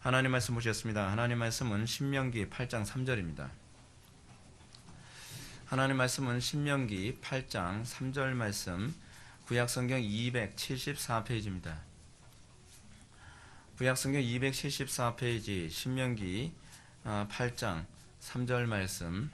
하나님 말씀 보시겠습니다. 하나님 말씀은 신명기 8장 3절입니다. 하나님 말씀은 신명기 8장 3절 말씀, 구약성경 274페이지입니다. 구약성경 274페이지 신명기 8장 3절 말씀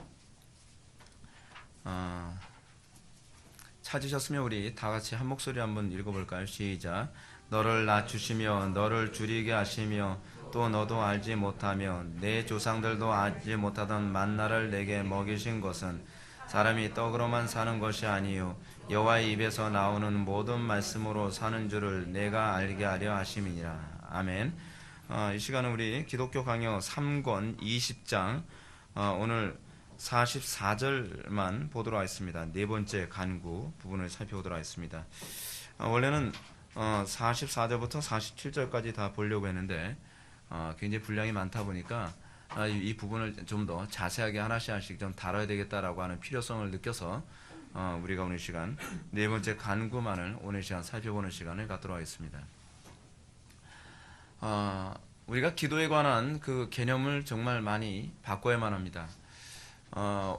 찾으셨으면 우리 다같이 한 목소리 한번 읽어볼까요? 시작. 너를 낮추시며 너를 줄이게 하시며 또 너도 알지 못하며 내 조상들도 알지 못하던 만나를 내게 먹이신 것은 사람이 떡으로만 사는 것이 아니요 여호와의 입에서 나오는 모든 말씀으로 사는 줄을 내가 알게 하려 하심이니라. 아멘. 이 시간은 우리 기독교 강요 3권 20장 오늘 44절만 보도록 하겠습니다. 네 번째 간구 부분을 살펴보도록 하겠습니다. 원래는 44절부터 47절까지 다 보려고 했는데 굉장히 분량이 많다 보니까 이 부분을 좀 더 자세하게 하나씩 좀 다뤄야 되겠다라고 하는 필요성을 느껴서 우리가 오늘 시간 네 번째 간구만을 오늘 시간 살펴보는 시간을 갖도록 하겠습니다. 우리가 기도에 관한 그 개념을 정말 많이 바꿔야만 합니다.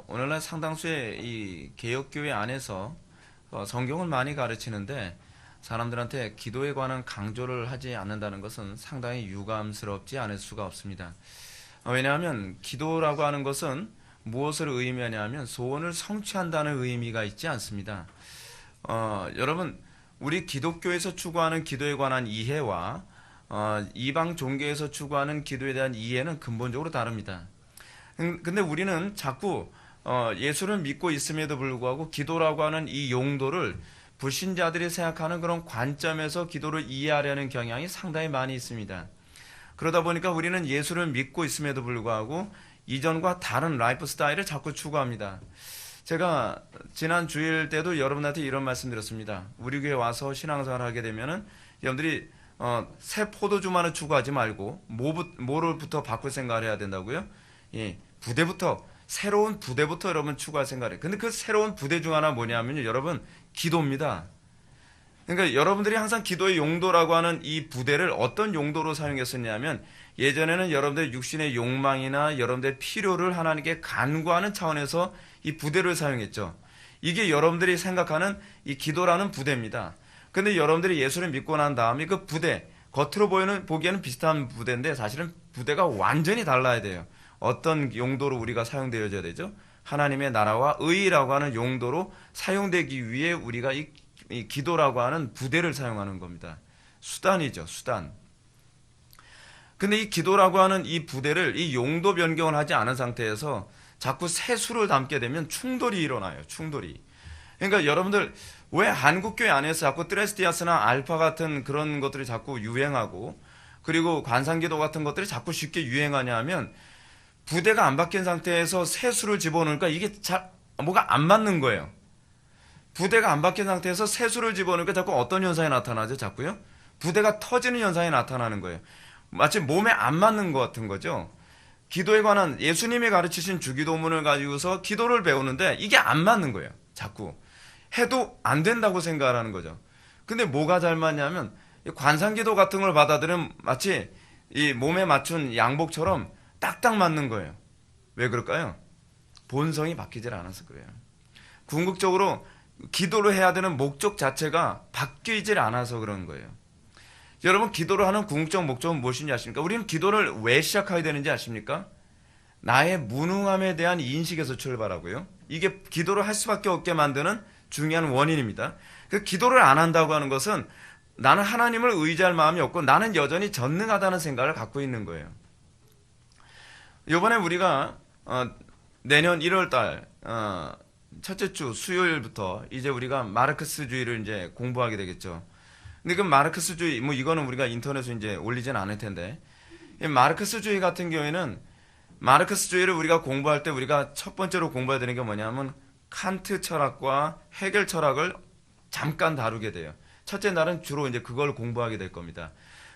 오늘날 상당수의 이 개혁교회 안에서 성경을 많이 가르치는데 사람들한테 기도에 관한 강조를 하지 않는다는 것은 상당히 유감스럽지 않을 수가 없습니다. 왜냐하면 기도라고 하는 것은 무엇을 의미하냐면 소원을 성취한다는 의미가 있지 않습니다. 여러분, 우리 기독교에서 추구하는 기도에 관한 이해와 이방 종교에서 추구하는 기도에 대한 이해는 근본적으로 다릅니다. 근데 우리는 자꾸 예수를 믿고 있음에도 불구하고 기도라고 하는 이 용도를 불신자들이 생각하는 그런 관점에서 기도를 이해하려는 경향이 상당히 많이 있습니다. 그러다 보니까 우리는 예수를 믿고 있음에도 불구하고 이전과 다른 라이프 스타일을 자꾸 추구합니다. 제가 지난 주일 때도 여러분한테 이런 말씀 드렸습니다. 우리 교회 와서 신앙생활을 하게 되면은 여러분들이 새 포도주만을 추구하지 말고 뭐를부터 바꿀 생각을 해야 된다고요? 예, 부대부터, 새로운 부대부터 여러분 추구할 생각을 해요. 근데 그 새로운 부대 중 하나 뭐냐면요, 여러분, 기도입니다. 그러니까 여러분들이 항상 기도의 용도라고 하는 이 부대를 어떤 용도로 사용했었냐면, 예전에는 여러분들의 육신의 욕망이나 여러분들의 필요를 하나님께 간구하는 차원에서 이 부대를 사용했죠. 이게 여러분들이 생각하는 이 기도라는 부대입니다. 근데 여러분들이 예수를 믿고 난 다음에 그 부대, 겉으로 보기에는 비슷한 부대인데 사실은 부대가 완전히 달라야 돼요. 어떤 용도로 우리가 사용되어져야 되죠? 하나님의 나라와 의라고 하는 용도로 사용되기 위해 우리가 이 기도라고 하는 부대를 사용하는 겁니다. 수단이죠, 수단. 근데 이 기도라고 하는 이 부대를 이 용도 변경을 하지 않은 상태에서 자꾸 새 수를 담게 되면 충돌이 일어나요, 충돌이. 그러니까 여러분들 왜 한국교회 안에서 자꾸 트레스티아스나 알파 같은 그런 것들이 자꾸 유행하고 그리고 관상기도 같은 것들이 자꾸 쉽게 유행하냐 하면 부대가 안 바뀐 상태에서 새 수를 집어넣으니까 이게 뭐가 안 맞는 거예요. 부대가 안 바뀐 상태에서 새 수를 집어넣으니까 자꾸 어떤 현상이 나타나죠? 자꾸요? 부대가 터지는 현상이 나타나는 거예요. 마치 몸에 안 맞는 것 같은 거죠. 기도에 관한 예수님이 가르치신 주기도문을 가지고서 기도를 배우는데 이게 안 맞는 거예요. 자꾸. 해도 안 된다고 생각을 하는 거죠. 근데 뭐가 잘 맞냐면 관상기도 같은 걸 받아들이면 마치 이 몸에 맞춘 양복처럼 딱딱 맞는 거예요. 왜 그럴까요? 본성이 바뀌질 않아서 그래요. 궁극적으로 기도를 해야 되는 목적 자체가 바뀌질 않아서 그런 거예요. 여러분, 기도를 하는 궁극적 목적은 무엇인지 아십니까? 우리는 기도를 왜 시작해야 되는지 아십니까? 나의 무능함에 대한 인식에서 출발하고요. 이게 기도를 할 수밖에 없게 만드는 중요한 원인입니다. 그 기도를 안 한다고 하는 것은 나는 하나님을 의지할 마음이 없고 나는 여전히 전능하다는 생각을 갖고 있는 거예요. 이번에 우리가 내년 1월달 첫째 주 수요일부터 이제 우리가 마르크스주의를 이제 공부하게 되겠죠. 근데 그 마르크스주의 이거는 우리가 인터넷에 이제 올리진 않을 텐데, 이 마르크스주의 같은 경우에는 마르크스주의를 우리가 공부할 때 우리가 첫 번째로 공부해야 되는 게 뭐냐면 칸트 철학과 헤겔 철학을 잠깐 다루게 돼요. 첫째 날은 주로 이제 그걸 공부하게 될 겁니다.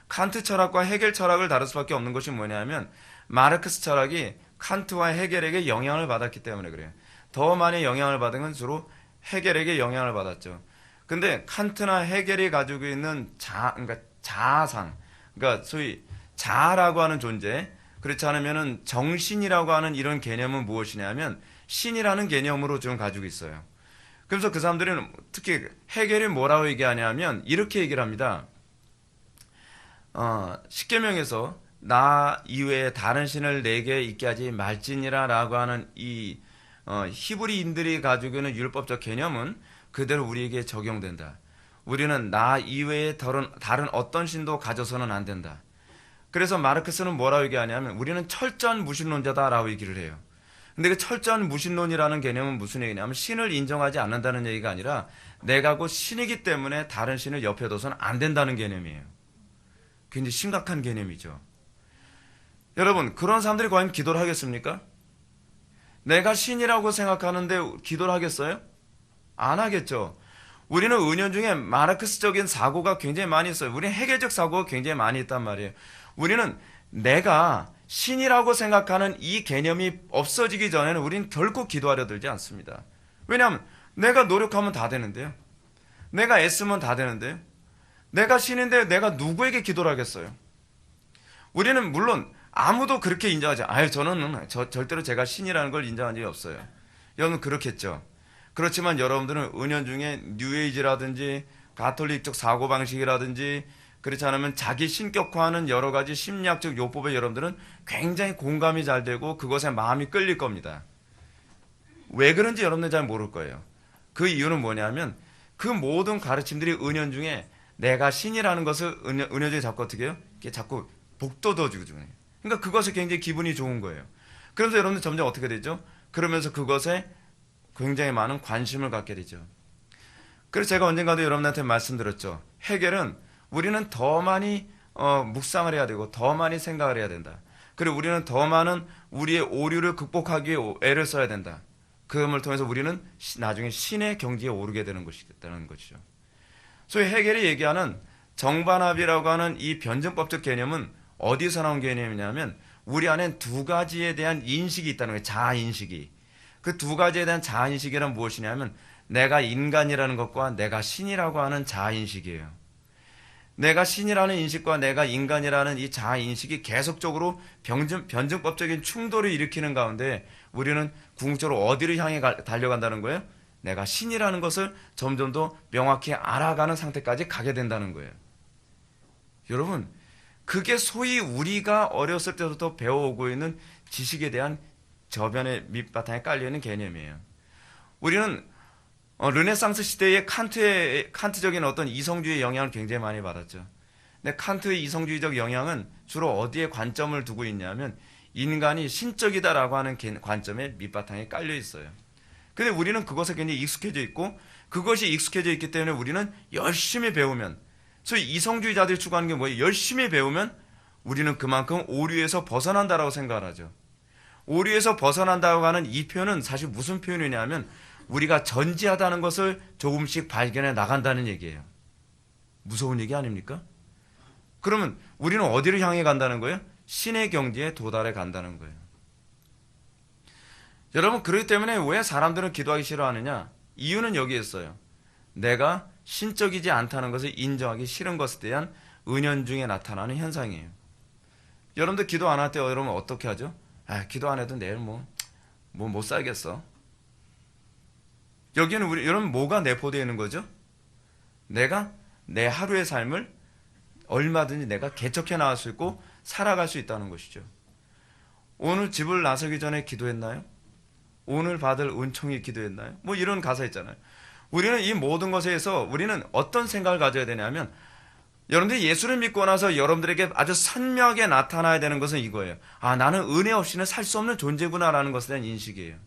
칸트 철학과 헤겔 철학을 다룰 수밖에 없는 것이 뭐냐면 마르크스 철학이 칸트와 헤겔에게 영향을 받았기 때문에 그래요. 더 많이 영향을 받은 건 주로 헤겔에게 영향을 받았죠. 근데 칸트나 헤겔이 가지고 있는 그러니까 자아상, 그러니까 소위 자라고 하는 존재, 그렇지 않으면은 정신이라고 하는 이런 개념은 무엇이냐면 신이라는 개념으로 좀 가지고 있어요. 그래서 그 사람들은 특히 해겔이 뭐라고 얘기하냐면 이렇게 얘기를 합니다. 십계명에서 나 이외에 다른 신을 내게 있게 하지 말지니라라고 하는 이 히브리인들이 가지고 있는 율법적 개념은 그대로 우리에게 적용된다. 우리는 나 이외에 다른 어떤 신도 가져서는 안 된다. 그래서 마르크스는 뭐라고 얘기하냐면 우리는 철저한 무신론자다라고 얘기를 해요. 근데 그 철저한 무신론이라는 개념은 무슨 얘기냐면 신을 인정하지 않는다는 얘기가 아니라 내가 곧 신이기 때문에 다른 신을 옆에 둬서는 안 된다는 개념이에요. 굉장히 심각한 개념이죠. 여러분, 그런 사람들이 과연 기도를 하겠습니까? 내가 신이라고 생각하는데 기도를 하겠어요? 안 하겠죠. 우리는 은연중에 마르크스적인 사고가 굉장히 많이 있어요. 우리는 해결적 사고가 굉장히 많이 있단 말이에요. 우리는 내가 신이라고 생각하는 이 개념이 없어지기 전에는 우리는 결코 기도하려 들지 않습니다. 왜냐하면 내가 노력하면 다 되는데요. 내가 애쓰면 다 되는데요. 내가 신인데 내가 누구에게 기도를 하겠어요? 우리는 물론 아무도 그렇게 인정하지 않아요. 저는 절대로 제가 신이라는 걸 인정한 적이 없어요. 여러분 그렇겠죠. 그렇지만 여러분들은 은연중에 뉴에이지라든지 가톨릭적 사고방식이라든지 그렇지 않으면 자기 신격화하는 여러 가지 심리학적 요법에 여러분들은 굉장히 공감이 잘 되고 그것에 마음이 끌릴 겁니다. 왜 그런지 여러분들 잘 모를 거예요. 그 이유는 뭐냐면 그 모든 가르침들이 은연중에 내가 신이라는 것을 은연중에 자꾸 어떻게 해요? 이렇게 자꾸 복돋아주고 중요해요. 그러니까 그것에 굉장히 기분이 좋은 거예요. 그러면서 여러분들 점점 어떻게 되죠? 그러면서 그것에 굉장히 많은 관심을 갖게 되죠. 그래서 제가 언젠가도 여러분한테 말씀드렸죠. 해결은 우리는 더 많이 묵상을 해야 되고 더 많이 생각을 해야 된다. 그리고 우리는 더 많은 우리의 오류를 극복하기 위해 애를 써야 된다. 그것을 통해서 우리는 나중에 신의 경지에 오르게 되는 것이다는 것이죠. 소위 해겔이 얘기하는 정반합이라고 하는 이 변증법적 개념은 어디서 나온 개념이냐면 우리 안에 두 가지에 대한 인식이 있다는 거예요. 자아인식이. 그 두 가지에 대한 자아인식이란 무엇이냐면 내가 인간이라는 것과 내가 신이라고 하는 자아인식이에요. 내가 신이라는 인식과 내가 인간이라는 이 자아인식이 계속적으로 변증법적인 충돌을 일으키는 가운데 우리는 궁극적으로 어디를 향해 달려간다는 거예요? 내가 신이라는 것을 점점 더 명확히 알아가는 상태까지 가게 된다는 거예요. 여러분, 그게 소위 우리가 어렸을 때부터 배워오고 있는 지식에 대한 저변의 밑바탕에 깔려있는 개념이에요. 우리는 르네상스 시대의 칸트적인 어떤 이성주의 영향을 굉장히 많이 받았죠. 근데 칸트의 이성주의적 영향은 주로 어디에 관점을 두고 있냐면 인간이 신적이다라고 하는 관점에 밑바탕에 깔려 있어요. 근데 우리는 그것에 굉장히 익숙해져 있고 그것이 익숙해져 있기 때문에 우리는 열심히 배우면 소위 이성주의자들이 추구하는 게 뭐예요? 열심히 배우면 우리는 그만큼 오류에서 벗어난다라고 생각을 하죠. 오류에서 벗어난다고 하는 이 표현은 사실 무슨 표현이냐면 우리가 전지하다는 것을 조금씩 발견해 나간다는 얘기예요. 무서운 얘기 아닙니까? 그러면 우리는 어디를 향해 간다는 거예요? 신의 경지에 도달해 간다는 거예요. 여러분 그렇기 때문에 왜 사람들은 기도하기 싫어하느냐? 이유는 여기에 있어요. 내가 신적이지 않다는 것을 인정하기 싫은 것에 대한 은연중에 나타나는 현상이에요. 여러분들 기도 안 할 때 여러분 어떻게 하죠? 기도 안 해도 내일 못 살겠어. 여기는 여러분 뭐가 내포되어 있는 거죠? 내가 내 하루의 삶을 얼마든지 내가 개척해 나갈 수 있고 살아갈 수 있다는 것이죠. 오늘 집을 나서기 전에 기도했나요? 오늘 받을 은총이 기도했나요? 이런 가사 있잖아요. 우리는 이 모든 것에서 우리는 어떤 생각을 가져야 되냐면 여러분들이 예수를 믿고 나서 여러분들에게 아주 선명하게 나타나야 되는 것은 이거예요. 나는 은혜 없이는 살 수 없는 존재구나라는 것에 대한 인식이에요.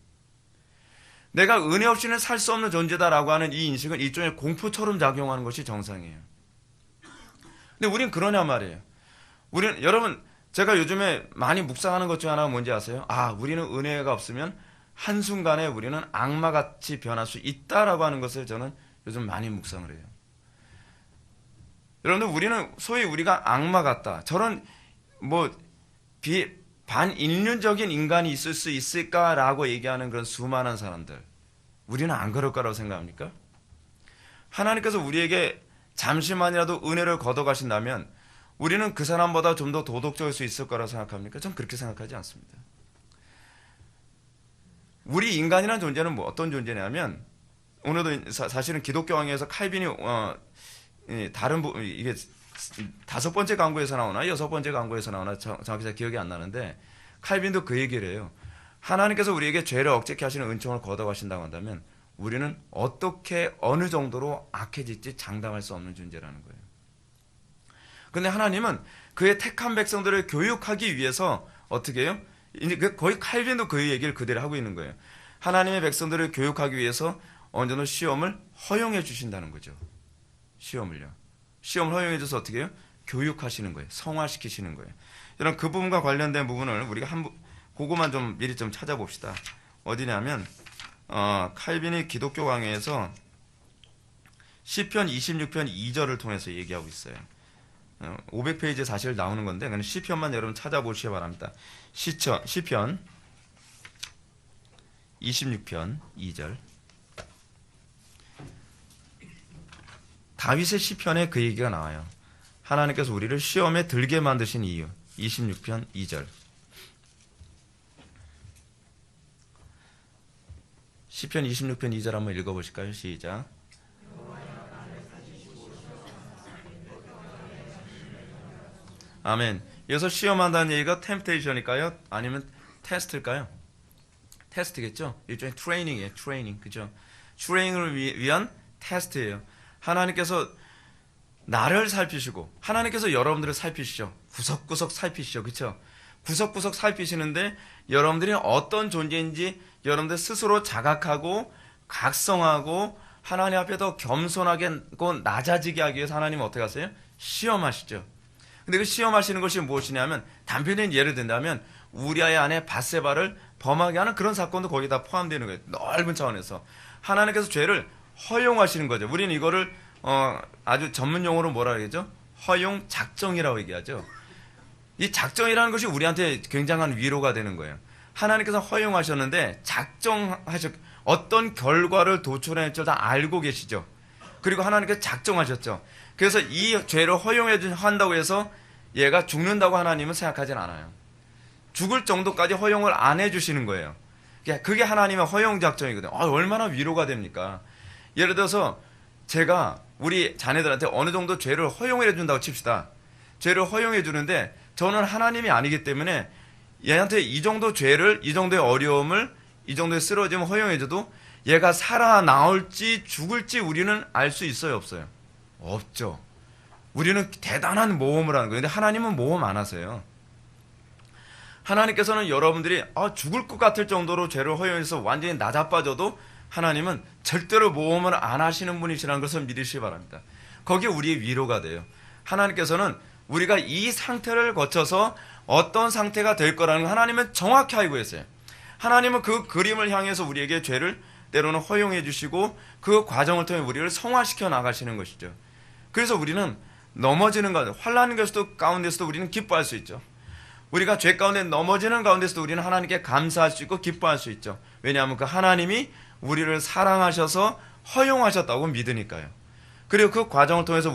내가 은혜 없이는 살 수 없는 존재다라고 하는 이 인식은 일종의 공포처럼 작용하는 것이 정상이에요. 근데 우린 그러냐 말이에요. 여러분 제가 요즘에 많이 묵상하는 것 중 하나가 뭔지 아세요? 우리는 은혜가 없으면 한순간에 우리는 악마같이 변할 수 있다라고 하는 것을 저는 요즘 많이 묵상을 해요. 여러분들 우리는 소위 우리가 악마 같다. 저런 반인륜적인 인간이 있을 수 있을까라고 얘기하는 그런 수많은 사람들. 우리는 안 그럴 거라고 생각합니까? 하나님께서 우리에게 잠시만이라도 은혜를 걷어가신다면 우리는 그 사람보다 좀 더 도덕적일 수 있을 거라고 생각합니까? 전 그렇게 생각하지 않습니다. 우리 인간이라는 존재는 뭐 어떤 존재냐면, 오늘도 사실은 기독교 강의에서 칼빈이 다른 이게 다섯 번째 강구에서 나오나 여섯 번째 강구에서 나오나 정확히 잘 기억이 안 나는데, 칼빈도 그 얘기를 해요. 하나님께서 우리에게 죄를 억제케 하시는 은총을 걷어가신다고 한다면 우리는 어떻게 어느 정도로 악해질지 장담할 수 없는 존재라는 거예요. 근데 하나님은 그의 택한 백성들을 교육하기 위해서 어떻게 해요? 이제 거의 칼빈도 그 얘기를 그대로 하고 있는 거예요. 하나님의 백성들을 교육하기 위해서 어느 정도 시험을 허용해 주신다는 거죠. 시험을 허용해 줘서 어떻게 해요? 교육하시는 거예요. 성화시키시는 거예요. 이런 그 부분과 관련된 부분을 우리가 그거만 좀 미리 좀 찾아봅시다. 어디냐면 칼빈이 기독교 강해에서 시편 26편 2절을 통해서 얘기하고 있어요. 500페이지에 사실 나오는 건데 그냥 시편만 여러분 찾아보시기 바랍니다. 시편 26편 2절. 다윗의 시편에 그 얘기가 나와요. 하나님께서 우리를 시험에 들게 만드신 이유. 26편 2절. 시편 26편 2절 한번 읽어보실까요? 시작. 아멘. 여기서 시험한다는 얘기가 템프테이션일까요? 아니면 테스트일까요? 테스트겠죠? 일종의 트레이닝이에요. 트레이닝. 그죠? 트레이닝을 위한 테스트예요. 하나님께서 나를 살피시고 하나님께서 여러분들을 살피시죠. 구석구석 살피시죠. 그렇죠? 구석구석 살피시는데 여러분들이 어떤 존재인지 여러분들 스스로 자각하고 각성하고 하나님 앞에 더 겸손하게 낮아지게 하기 위해서 하나님은 어떻게 하세요? 시험하시죠. 근데 그 시험하시는 것이 무엇이냐면 단편적인 예를 든다면 우리아의 아내 밧세바를 범하게 하는 그런 사건도 거기다 포함되는 거예요. 넓은 차원에서 하나님께서 죄를 허용하시는 거죠. 우리는 이거를 아주 전문 용어로 뭐라 그러죠? 허용 작정이라고 얘기하죠. 이 작정이라는 것이 우리한테 굉장한 위로가 되는 거예요. 하나님께서 허용하셨는데 어떤 결과를 도출해낼 줄 다 알고 계시죠. 그리고 하나님께서 작정하셨죠. 그래서 이 죄를 허용한다고 해서 얘가 죽는다고 하나님은 생각하진 않아요. 죽을 정도까지 허용을 안 해주시는 거예요. 그게 하나님의 허용 작정이거든요. 얼마나 위로가 됩니까? 예를 들어서 제가 우리 자녀들한테 어느 정도 죄를 허용해 준다고 칩시다. 죄를 허용해 주는데 저는 하나님이 아니기 때문에 얘한테 이 정도 죄를, 이 정도의 어려움을, 이 정도의 쓰러짐을 허용해 줘도 얘가 살아나올지 죽을지 우리는 알 수 있어요, 없어요? 없죠. 우리는 대단한 모험을 하는 거예요. 근데 하나님은 모험 안 하세요. 하나님께서는 여러분들이 죽을 것 같을 정도로 죄를 허용해서 완전히 나자빠져도 하나님은 절대로 모험을 안 하시는 분이시라는 것을 믿으시기 바랍니다. 거기에 우리의 위로가 돼요. 하나님께서는 우리가 이 상태를 거쳐서 어떤 상태가 될 거라는 걸 하나님은 정확히 알고 있어요. 하나님은 그 그림을 향해서 우리에게 죄를 때로는 허용해 주시고 그 과정을 통해 우리를 성화시켜 나가시는 것이죠. 그래서 우리는 넘어지는 가운데, 환난 가운데서도 우리는 기뻐할 수 있죠. 우리가 죄 가운데 넘어지는 가운데서도 우리는 하나님께 감사할 수 있고 기뻐할 수 있죠. 왜냐하면 그 하나님이 우리를 사랑하셔서 허용하셨다고 믿으니까요. 그리고 그 과정을 통해서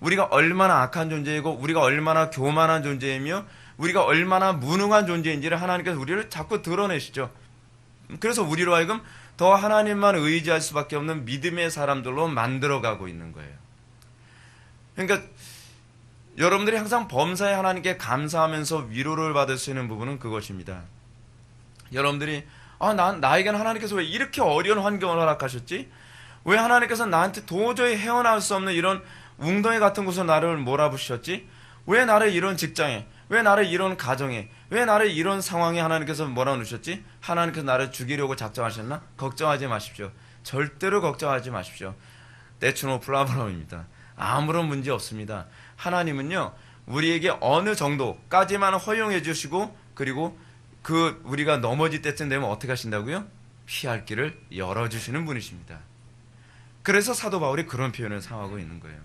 우리가 얼마나 악한 존재이고 우리가 얼마나 교만한 존재이며 우리가 얼마나 무능한 존재인지를 하나님께서 우리를 자꾸 드러내시죠. 그래서 우리로 하여금 더 하나님만 의지할 수밖에 없는 믿음의 사람들로 만들어가고 있는 거예요. 그러니까 여러분들이 항상 범사에 하나님께 감사하면서 위로를 받을 수 있는 부분은 그것입니다. 여러분들이 나에게는 하나님께서 왜 이렇게 어려운 환경을 허락하셨지? 왜 하나님께서 나한테 도저히 헤어나올 수 없는 이런 웅덩이 같은 곳에 나를 몰아붙이셨지? 왜 나를 이런 직장에, 왜 나를 이런 가정에, 왜 나를 이런 상황에 하나님께서 몰아넣으셨지? 하나님께서 나를 죽이려고 작정하셨나? 걱정하지 마십시오. 절대로 걱정하지 마십시오. That's no problem입니다. 아무런 문제 없습니다. 하나님은요, 우리에게 어느 정도까지만 허용해 주시고, 그리고 우리가 넘어질 때쯤 되면 어떻게 하신다고요? 피할 길을 열어주시는 분이십니다. 그래서 사도 바울이 그런 표현을 사용하고 있는 거예요.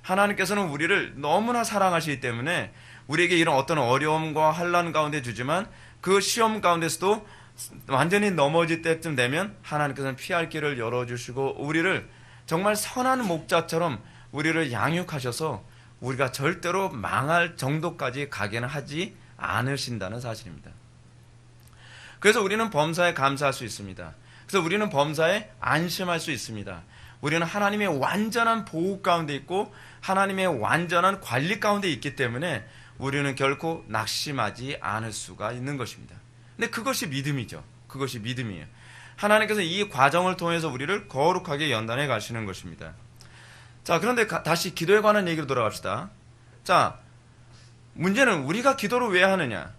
하나님께서는 우리를 너무나 사랑하시기 때문에 우리에게 이런 어떤 어려움과 환난 가운데 주지만 그 시험 가운데서도 완전히 넘어질 때쯤 되면 하나님께서는 피할 길을 열어주시고 우리를 정말 선한 목자처럼 우리를 양육하셔서 우리가 절대로 망할 정도까지 가게는 하지 않으신다는 사실입니다. 그래서 우리는 범사에 감사할 수 있습니다. 그래서 우리는 범사에 안심할 수 있습니다. 우리는 하나님의 완전한 보호 가운데 있고 하나님의 완전한 관리 가운데 있기 때문에 우리는 결코 낙심하지 않을 수가 있는 것입니다. 근데 그것이 믿음이죠. 그것이 믿음이에요. 하나님께서 이 과정을 통해서 우리를 거룩하게 연단해 가시는 것입니다. 자, 그런데 다시 기도에 관한 얘기로 돌아갑시다. 자, 문제는 우리가 기도를 왜 하느냐?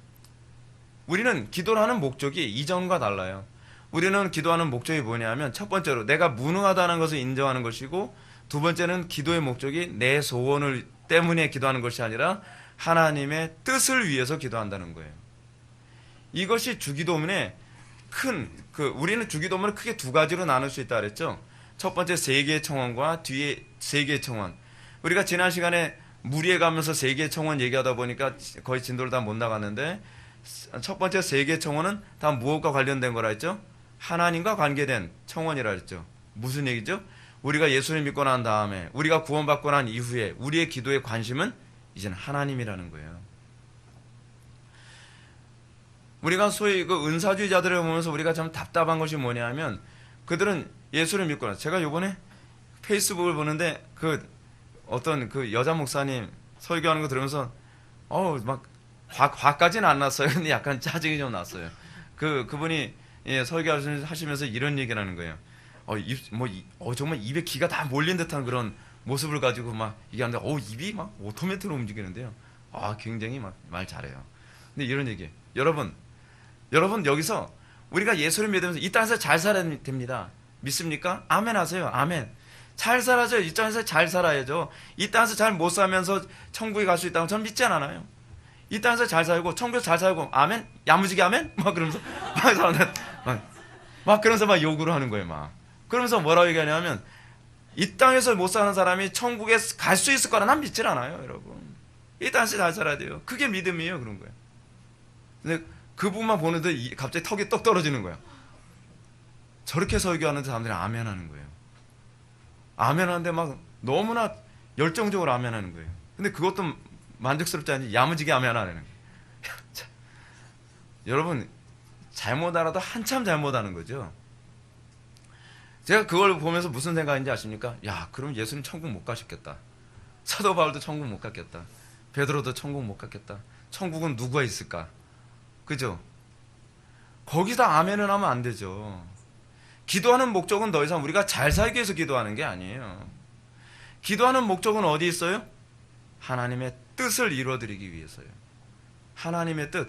우리는 기도를 하는 목적이 이전과 달라요. 우리는 기도하는 목적이 뭐냐면 첫 번째로 내가 무능하다는 것을 인정하는 것이고, 두 번째는 기도의 목적이 내 소원을 때문에 기도하는 것이 아니라 하나님의 뜻을 위해서 기도한다는 거예요. 이것이 주기도문의 우리는 주기도문을 크게 두 가지로 나눌 수 있다 그랬죠. 첫 번째 세 개의 청원과 뒤에 세 개의 청원. 우리가 지난 시간에 무리에 가면서 세 개의 청원 얘기하다 보니까 거의 진도를 다 못 나갔는데, 첫 번째 세 개의 청원은 다 무엇과 관련된 거라 했죠? 하나님과 관계된 청원이라 했죠. 무슨 얘기죠? 우리가 예수를 믿고 난 다음에, 우리가 구원받고 난 이후에 우리의 기도의 관심은 이제는 하나님이라는 거예요. 우리가 소위 그 은사주의자들을 보면서 우리가 참 답답한 것이 뭐냐면, 그들은 예수를 믿고 나. 제가 요번에 페이스북을 보는데 어떤 여자 목사님 설교하는 거 들으면서 막 화까지는 안 났어요. 근데 약간 짜증이 좀 났어요. 그분이 설교하시면서 이런 얘기를 하는 거예요. 정말 입에 기가 다 몰린 듯한 그런 모습을 가지고 막 얘기하는데, 입이 막 오토매트로 움직이는데요. 굉장히 막 말 잘해요. 근데 이런 얘기예요. 여러분 여기서 우리가 예수를 믿으면서 이 땅에서 잘 살아야 됩니다. 믿습니까? 아멘 하세요. 아멘. 잘 살아야죠. 이 땅에서 잘 살아야죠. 이 땅에서 잘 못 살면서 천국에 갈 수 있다고 저는 믿지 않아요. 이 땅에서 잘 살고 천국에서 잘 살고 아멘? 야무지게 아멘? 막 그러면서 막 그러면서 막 요구를 하는 거예요. 막 그러면서 뭐라고 얘기하냐면, 이 땅에서 못 사는 사람이 천국에 갈 수 있을 거라 난 믿질 않아요. 여러분, 이 땅에서 잘 살아야 돼요. 그게 믿음이에요. 그런 거예요. 근데 그분만 보는데 갑자기 턱이 떡 떨어지는 거예요. 저렇게 설교하는 사람들이 아멘 하는 거예요. 아멘 하는데 막 너무나 열정적으로 아멘 하는 거예요. 근데 그것도 만족스럽지 않지, 야무지게 아멘 하는 거예요. 여러분, 잘못 알아도 한참 잘못하는 거죠. 제가 그걸 보면서 무슨 생각인지 아십니까? 그럼 예수님 천국 못 가셨겠다. 사도 바울도 천국 못 갔겠다. 베드로도 천국 못 갔겠다. 천국은 누가 있을까? 그죠? 거기다 아멘을 하면 안 되죠. 기도하는 목적은 더 이상 우리가 잘 살기 위해서 기도하는 게 아니에요. 기도하는 목적은 어디 있어요? 하나님의 뜻을 이루어드리기 위해서요. 하나님의 뜻.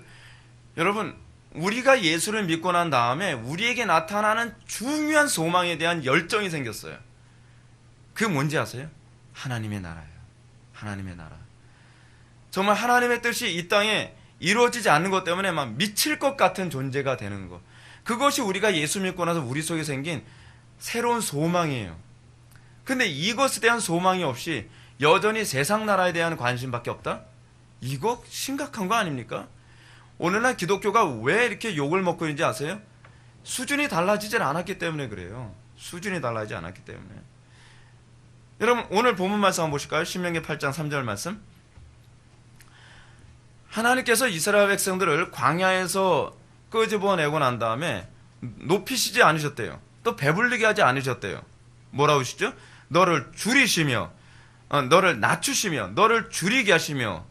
여러분, 우리가 예수를 믿고 난 다음에 우리에게 나타나는 중요한 소망에 대한 열정이 생겼어요. 그게 뭔지 아세요? 하나님의 나라예요. 하나님의 나라. 정말 하나님의 뜻이 이 땅에 이루어지지 않는 것 때문에 막 미칠 것 같은 존재가 되는 것. 그것이 우리가 예수 믿고 나서 우리 속에 생긴 새로운 소망이에요. 근데 이것에 대한 소망이 없이 여전히 세상 나라에 대한 관심밖에 없다? 이거 심각한 거 아닙니까? 오늘날 기독교가 왜 이렇게 욕을 먹고 있는지 아세요? 수준이 달라지질 않았기 때문에 그래요. 수준이 달라지지 않았기 때문에. 여러분, 오늘 본문 말씀 한번 보실까요? 신명기 8장 3절 말씀. 하나님께서 이스라엘 백성들을 광야에서 끄집어내고 난 다음에 높이시지 않으셨대요. 또 배불리게 하지 않으셨대요. 뭐라고 하시죠? 너를 줄이시며, 너를 낮추시며, 너를 줄이게 하시며,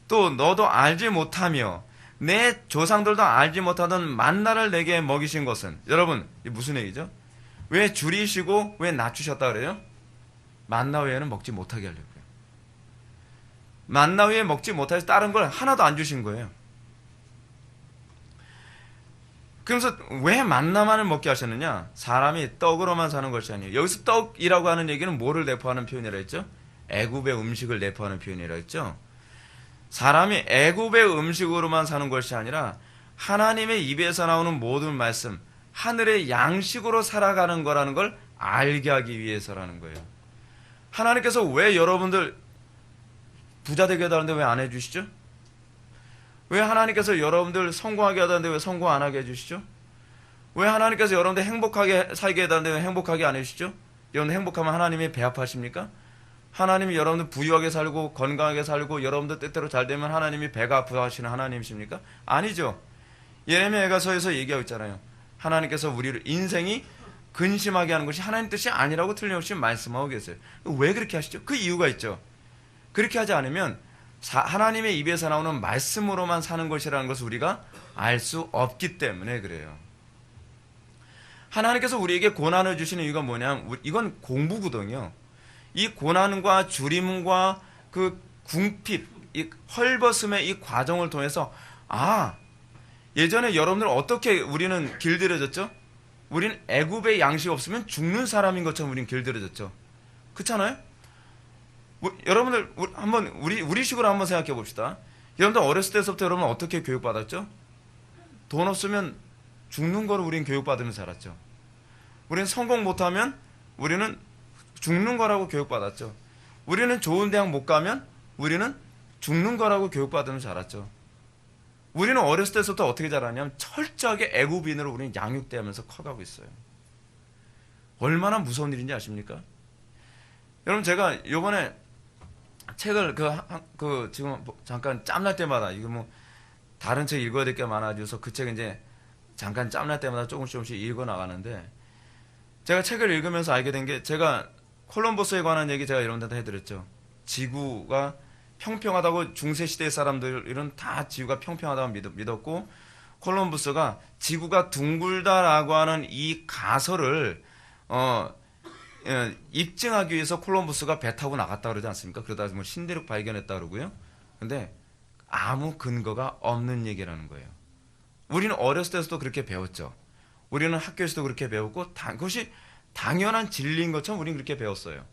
또 너도 알지 못하며 내 조상들도 알지 못하던 만나를 내게 먹이신 것은. 여러분, 이게 무슨 얘기죠? 왜 줄이시고 왜 낮추셨다 그래요? 만나 외에는 먹지 못하게 하려고요. 만나 외에 먹지 못해서 다른 걸 하나도 안 주신 거예요. 그래서 왜 만나만을 먹게 하셨느냐? 사람이 떡으로만 사는 것이 아니에요. 여기서 떡이라고 하는 얘기는 뭐를 내포하는 표현이라 했죠? 애굽의 음식을 내포하는 표현이라 했죠? 사람이 애굽의 음식으로만 사는 것이 아니라 하나님의 입에서 나오는 모든 말씀, 하늘의 양식으로 살아가는 거라는 걸 알게 하기 위해서라는 거예요. 하나님께서 왜 여러분들 부자 되게 해달라는데 왜 안 해주시죠? 왜 하나님께서 여러분들 성공하게 하다는데 왜 성공 안 하게 해주시죠? 왜 하나님께서 여러분들 행복하게 살게 해달라는데 왜 행복하게 안 해주시죠? 여러분들 행복하면 하나님이 배 아파하십니까? 하나님이 여러분들 부유하게 살고 건강하게 살고 여러분들 뜻대로 잘 되면 하나님이 배가 아프하시는 하나님이십니까? 아니죠. 예레미야서에서 얘기하고 있잖아요. 하나님께서 우리를 인생이 근심하게 하는 것이 하나님 뜻이 아니라고 틀림없이 말씀하고 계세요. 왜 그렇게 하시죠? 그 이유가 있죠. 그렇게 하지 않으면 하나님의 입에서 나오는 말씀으로만 사는 것이라는 것을 우리가 알 수 없기 때문에 그래요. 하나님께서 우리에게 고난을 주시는 이유가 뭐냐면 이건 공부거든요. 이 고난과 주림과 그 궁핍, 이 헐벗음의 이 과정을 통해서 예전에 여러분들 어떻게 우리는 길들여졌죠? 우린 애굽의 양식 없으면 죽는 사람인 것처럼 우린 길들여졌죠. 그렇잖아요? 여러분들 한번 우리 식으로 한번 생각해 봅시다. 여러분들 어렸을 때부터 여러분 어떻게 교육받았죠? 돈 없으면 죽는 거를 우린 교육받으면서 살았죠. 우리는 성공 못하면 우리는 죽는 거라고 교육받았죠. 우리는 좋은 대학 못 가면 우리는 죽는 거라고 교육받으면서 자랐죠. 우리는 어렸을 때부터 어떻게 자랐냐면 철저하게 애굽인으로 우리는 양육되면서 커가고 있어요. 얼마나 무서운 일인지 아십니까? 여러분 제가 요번에 책을 지금 잠깐 짬날 때마다 이거 뭐 다른 책 읽어야 될 게 많아져서 그 책 이제 잠깐 짬날 때마다 조금씩 읽어 나가는데 제가 책을 읽으면서 알게 된 게 제가 콜럼버스에 관한 얘기 제가 이런 데다 해드렸죠. 지구가 평평하다고 중세시대 사람들은 다 지구가 평평하다고 믿었고 콜럼버스가 지구가 둥글다라고 하는 이 가설을 입증하기 위해서 콜럼버스가 배 타고 나갔다 그러지 않습니까? 그러다 뭐 신대륙 발견했다 그러고요. 근데 아무 근거가 없는 얘기라는 거예요. 우리는 어렸을 때서도 그렇게 배웠죠. 우리는 학교에서도 그렇게 배웠고 그것이 당연한 진리인 것처럼 우리는 그렇게 배웠어요.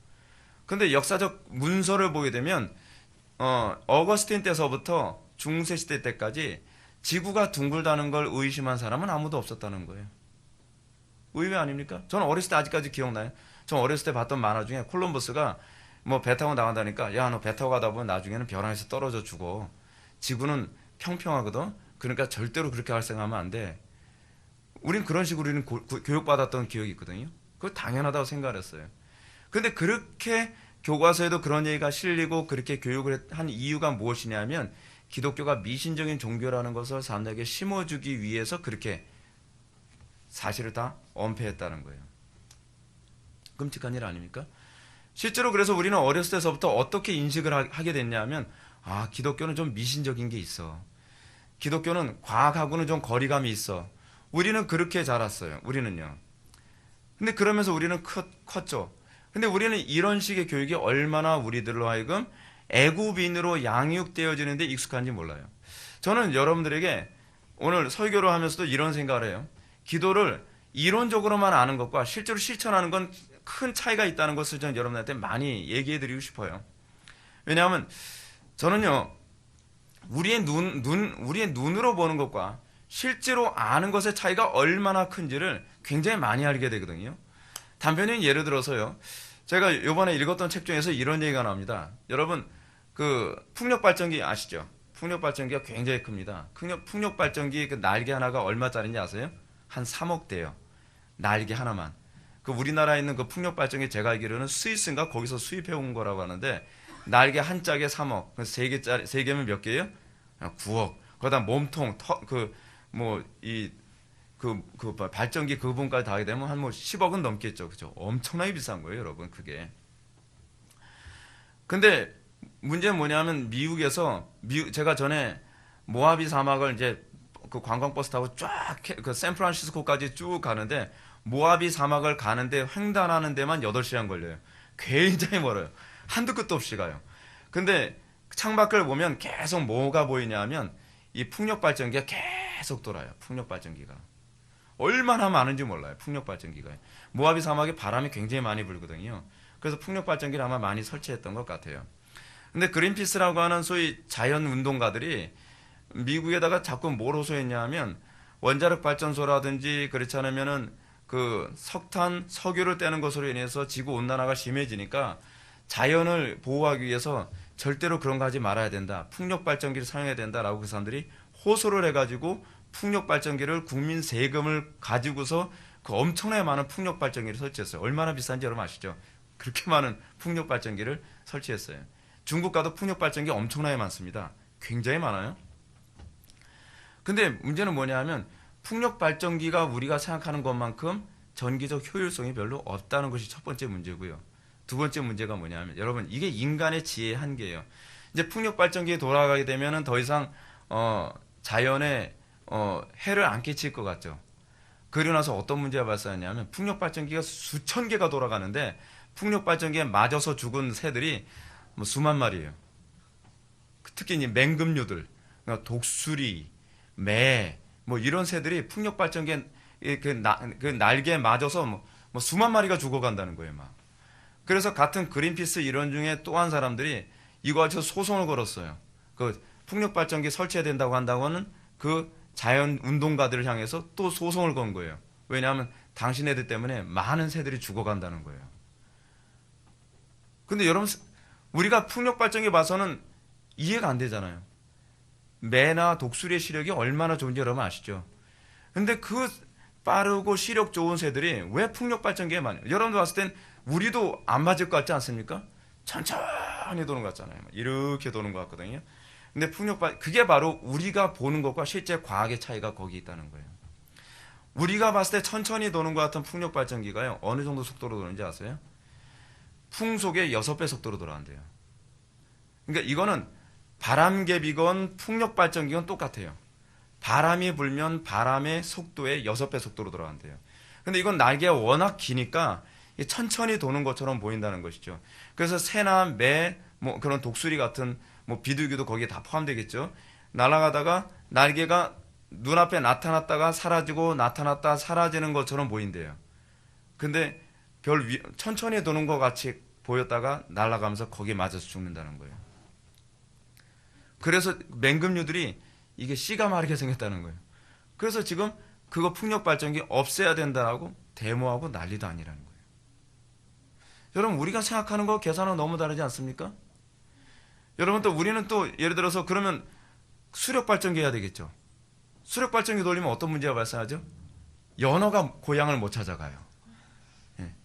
근데 역사적 문서를 보게 되면 어거스틴 때서부터 중세시대 때까지 지구가 둥글다는 걸 의심한 사람은 아무도 없었다는 거예요. 의외 아닙니까? 저는 어렸을 때 아직까지 기억나요. 저 어렸을 때 봤던 만화 중에 콜럼버스가 뭐 배 타고 나간다니까 야, 너 배 타고 가다 보면 나중에는 별 안에서 떨어져 죽어. 지구는 평평하거든. 그러니까 절대로 그렇게 할 생각하면 안 돼. 우린 그런 식으로 우리는 교육받았던 기억이 있거든요. 그거 당연하다고 생각을 했어요. 근데 그렇게 교과서에도 그런 얘기가 실리고 그렇게 교육을 한 이유가 무엇이냐면 기독교가 미신적인 종교라는 것을 사람들에게 심어주기 위해서 그렇게 사실을 다 엄폐했다는 거예요. 끔찍한 일 아닙니까? 실제로 그래서 우리는 어렸을 때서부터 어떻게 인식을 하게 됐냐면 기독교는 좀 미신적인 게 있어. 기독교는 과학하고는 좀 거리감이 있어. 우리는 그렇게 자랐어요. 우리는요. 근데 그러면서 우리는 컸죠. 근데 우리는 이런 식의 교육이 얼마나 우리들로 하여금 애굽인으로 양육되어지는데 익숙한지 몰라요. 저는 여러분들에게 오늘 설교를 하면서도 이런 생각을 해요. 기도를 이론적으로만 아는 것과 실제로 실천하는 건 큰 차이가 있다는 것을 저는 여러분한테 많이 얘기해 드리고 싶어요. 왜냐하면 저는요, 우리의 눈으로 보는 것과 실제로 아는 것의 차이가 얼마나 큰지를 굉장히 많이 알게 되거든요. 단편적인 예를 들어서요. 제가 이번에 읽었던 책 중에서 이런 얘기가 나옵니다. 여러분, 그 풍력발전기 아시죠? 풍력발전기가 굉장히 큽니다. 풍력발전기 그 날개 하나가 얼마짜리인지 아세요? 한 3억 대요. 날개 하나만. 그 우리나라에 있는 그 풍력발전기 제가 알기로는 스위스인가 거기서 수입해 온 거라고 하는데 날개 한 짝에 3억. 그래서 세 개면 몇 개예요? 9억. 거기다 몸통, 발전기 그 부분까지 다 하게 되면 한 10억은 넘겠죠. 그죠? 엄청나게 비싼 거예요, 여러분, 그게. 근데 문제는 뭐냐면 제가 전에 모하비 사막을 이제 그 관광버스 타고 쫙 그 샌프란시스코까지 쭉 가는데 모하비 사막을 가는데 횡단하는 데만 8시간 걸려요. 굉장히 멀어요. 한두 끝도 없이 가요. 근데 창밖을 보면 계속 뭐가 보이냐면 이 풍력발전기가 계속 돌아요. 풍력발전기가. 얼마나 많은지 몰라요. 풍력발전기가. 모하비 사막에 바람이 굉장히 많이 불거든요. 그래서 풍력발전기를 아마 많이 설치했던 것 같아요. 근데 그린피스라고 하는 소위 자연운동가들이 미국에다가 자꾸 뭘 호소했냐 하면 원자력 발전소라든지 그렇지 않으면은 그 석탄, 석유를 떼는 것으로 인해서 지구 온난화가 심해지니까 자연을 보호하기 위해서 절대로 그런 거 하지 말아야 된다. 풍력 발전기를 사용해야 된다라고 그 사람들이 호소를 해가지고 풍력 발전기를 국민 세금을 가지고서 그 엄청나게 많은 풍력 발전기를 설치했어요. 얼마나 비싼지 여러분 아시죠? 그렇게 많은 풍력 발전기를 설치했어요. 중국 가도 풍력 발전기 엄청나게 많습니다. 굉장히 많아요. 근데 문제는 뭐냐 하면 풍력 발전기가 우리가 생각하는 것만큼 전기적 효율성이 별로 없다는 것이 첫 번째 문제고요. 두 번째 문제가 뭐냐 하면 여러분 이게 인간의 지혜의 한계예요. 이제 풍력 발전기에 돌아가게 되면은 더 이상 자연에 해를 안 끼칠 것 같죠. 그러고 나서 어떤 문제가 발생하냐면 풍력 발전기가 수천 개가 돌아가는데 풍력 발전기에 맞아서 죽은 새들이 뭐 수만 마리예요. 특히 이 맹금류들, 그러니까 독수리, 매, 뭐 이런 새들이 풍력 발전기에 그 날개에 맞아서 뭐 수만 마리가 죽어간다는 거예요, 막. 그래서 같은 그린피스 일원 중에 또 한 사람들이 이거 가지고 소송을 걸었어요. 그 풍력 발전기 설치해야 된다고 한다고는 그 자연 운동가들을 향해서 또 소송을 건 거예요. 왜냐하면 당신네들 때문에 많은 새들이 죽어간다는 거예요. 근데 여러분 우리가 풍력 발전기 봐서는 이해가 안 되잖아요. 매나 독수리의 시력이 얼마나 좋은지 여러분 아시죠? 근데 그 빠르고 시력 좋은 새들이 왜 풍력 발전기에 많아요? 여러분들 봤을 땐 우리도 안 맞을 것 같지 않습니까? 천천히 도는 것 같잖아요. 이렇게 도는 것 같거든요. 근데 그게 바로 우리가 보는 것과 실제 과학의 차이가 거기 있다는 거예요. 우리가 봤을 때 천천히 도는 것 같은 풍력 발전기가요, 어느 정도 속도로 도는지 아세요? 풍속의 6배 속도로 돌아간대요. 그러니까 이거는 바람개비건 풍력 발전기건 똑같아요. 바람이 불면 바람의 속도의 6배 속도로 돌아간대요. 근데 이건 날개가 워낙 기니까 천천히 도는 것처럼 보인다는 것이죠. 그래서 새나 매, 뭐 그런 독수리 같은 뭐 비둘기도 거기에 다 포함되겠죠. 날아가다가 날개가 눈앞에 나타났다가 사라지고 나타났다 사라지는 것처럼 보인대요. 근데 천천히 도는 것 같이 보였다가 날아가면서 거기에 맞아서 죽는다는 거예요. 그래서 맹금류들이 이게 씨가 마르게 생겼다는 거예요. 그래서 지금 그거 풍력 발전기 없애야 된다라고 데모하고 난리도 아니라는 거예요. 여러분 우리가 생각하는 거 계산은 너무 다르지 않습니까? 여러분 또 우리는 또 예를 들어서 그러면 수력 발전기 해야 되겠죠. 수력 발전기 돌리면 어떤 문제가 발생하죠? 연어가 고향을 못 찾아가요.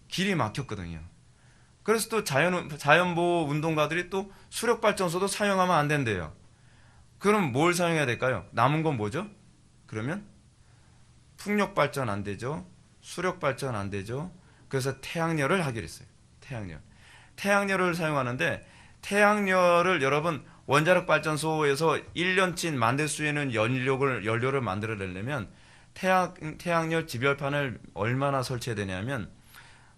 길이 막혔거든요. 그래서 또 자연보호 운동가들이 또 수력 발전소도 사용하면 안 된대요. 그럼 뭘 사용해야 될까요? 남은 건 뭐죠? 그러면 풍력 발전 안 되죠. 수력 발전 안 되죠. 그래서 태양열을 하기로 했어요. 태양열을 사용하는데 태양열을 여러분 원자력 발전소에서 1년치 만들 수 있는 연료를 만들어내려면 태양열 지별판을 얼마나 설치해야 되냐면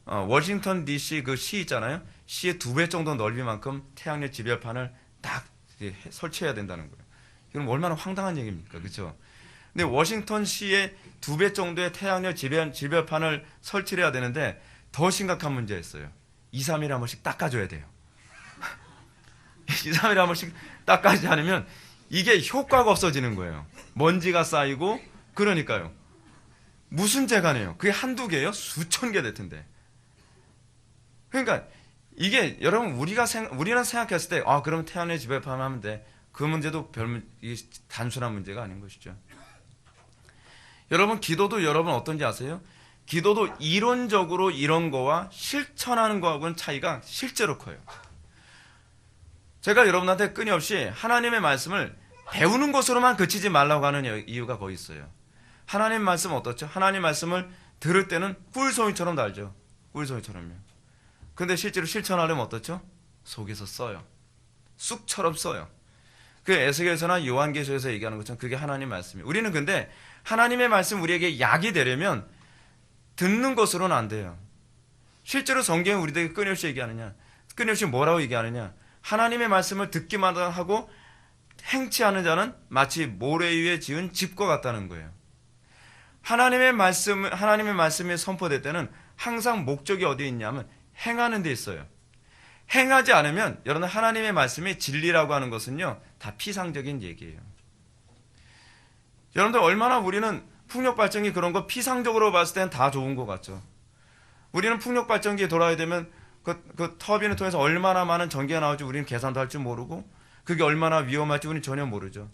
워싱턴 DC 그 시 있잖아요. 시의 2배 정도 넓이만큼 태양열 지별판을 딱 설치해야 된다는 거예요. 이건 얼마나 황당한 얘기입니까? 그렇죠? 근데 워싱턴 시의 2배 정도의 태양열 지별판을 설치해야 되는데 더 심각한 문제가 있어요. 2, 3일에 한 번씩 닦아줘야 돼요. 2, 3일에 한 번씩 닦아주지 않으면 이게 효과가 없어지는 거예요. 먼지가 쌓이고 그러니까요. 무슨 재간이에요? 그게 한두 개예요? 수천 개 될 텐데. 그러니까 이게 여러분 우리는 생각했을 때 그럼 태양열 지별판 하면 돼. 그 문제도 이게 단순한 문제가 아닌 것이죠. 여러분 기도도 여러분 어떤지 아세요? 기도도 이론적으로 이런 거와 실천하는 거하고는 차이가 실제로 커요. 제가 여러분한테 끊임없이 하나님의 말씀을 배우는 것으로만 그치지 말라고 하는 이유가 거기 있어요. 하나님 말씀은 어떻죠? 하나님 말씀을 들을 때는 꿀송이처럼 달죠. 꿀송이처럼요. 근데 실제로 실천하려면 어떻죠? 속에서 써요. 쑥처럼 써요. 그 에스겔서나 요한계시에서 얘기하는 것처럼 그게 하나님 말씀이에요. 우리는 근데 하나님의 말씀 우리에게 약이 되려면 듣는 것으로는 안 돼요. 실제로 성경은 우리에게 끊임없이 얘기하느냐? 끊임없이 뭐라고 얘기하느냐? 하나님의 말씀을 듣기만 하고 행치 않은 자는 마치 모래 위에 지은 집과 같다는 거예요. 하나님의 말씀이 선포될 때는 항상 목적이 어디에 있냐면 행하는 데 있어요. 행하지 않으면 여러분 하나님의 말씀이 진리라고 하는 것은요 다 피상적인 얘기예요. 여러분들 얼마나 우리는 풍력 발전기 그런 거 피상적으로 봤을 때는 다 좋은 것 같죠. 우리는 풍력 발전기에 돌아야 되면 그 터빈을 통해서 얼마나 많은 전기가 나올지 우리는 계산도 할 줄 모르고 그게 얼마나 위험할지 우리는 전혀 모르죠.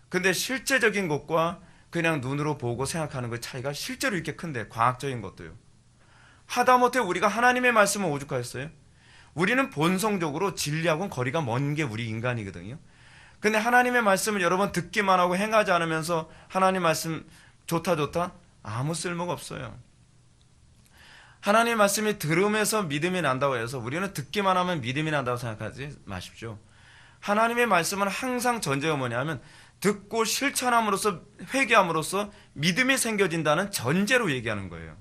근데 실제적인 것과 그냥 눈으로 보고 생각하는 것 차이가 실제로 이렇게 큰데 과학적인 것도요. 하다못해 우리가 하나님의 말씀을 오죽하였어요? 우리는 본성적으로 진리하고는 거리가 먼 게 우리 인간이거든요. 근데 하나님의 말씀을 여러 번 듣기만 하고 행하지 않으면서 하나님 말씀 좋다 좋다 아무 쓸모가 없어요. 하나님의 말씀이 들음에서 믿음이 난다고 해서 우리는 듣기만 하면 믿음이 난다고 생각하지 마십시오. 하나님의 말씀은 항상 전제가 뭐냐면 듣고 실천함으로써 회개함으로써 믿음이 생겨진다는 전제로 얘기하는 거예요.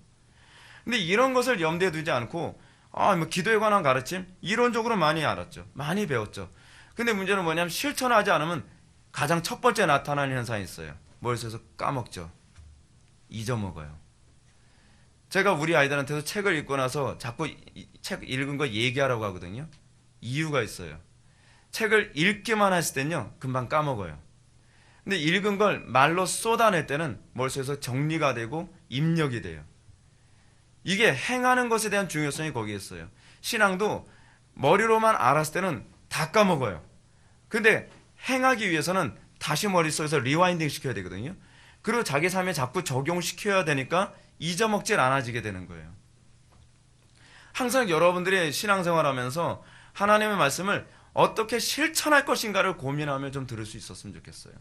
근데 이런 것을 염두에 두지 않고 뭐 기도에 관한 가르침 이론적으로 많이 알았죠. 많이 배웠죠. 근데 문제는 뭐냐면 실천하지 않으면 가장 첫 번째 나타나는 현상이 있어요. 머릿속에서 까먹죠. 잊어먹어요. 제가 우리 아이들한테도 책을 읽고 나서 자꾸 책 읽은 거 얘기하라고 하거든요. 이유가 있어요. 책을 읽기만 했을 때는요, 금방 까먹어요. 근데 읽은 걸 말로 쏟아낼 때는 머릿속에서 정리가 되고 입력이 돼요. 이게 행하는 것에 대한 중요성이 거기에 있어요. 신앙도 머리로만 알았을 때는 다 까먹어요. 근데 행하기 위해서는 다시 머릿속에서 리와인딩 시켜야 되거든요. 그리고 자기 삶에 자꾸 적용시켜야 되니까 잊어먹질 않아지게 되는 거예요. 항상 여러분들이 신앙생활 하면서 하나님의 말씀을 어떻게 실천할 것인가를 고민하며 좀 들을 수 있었으면 좋겠어요.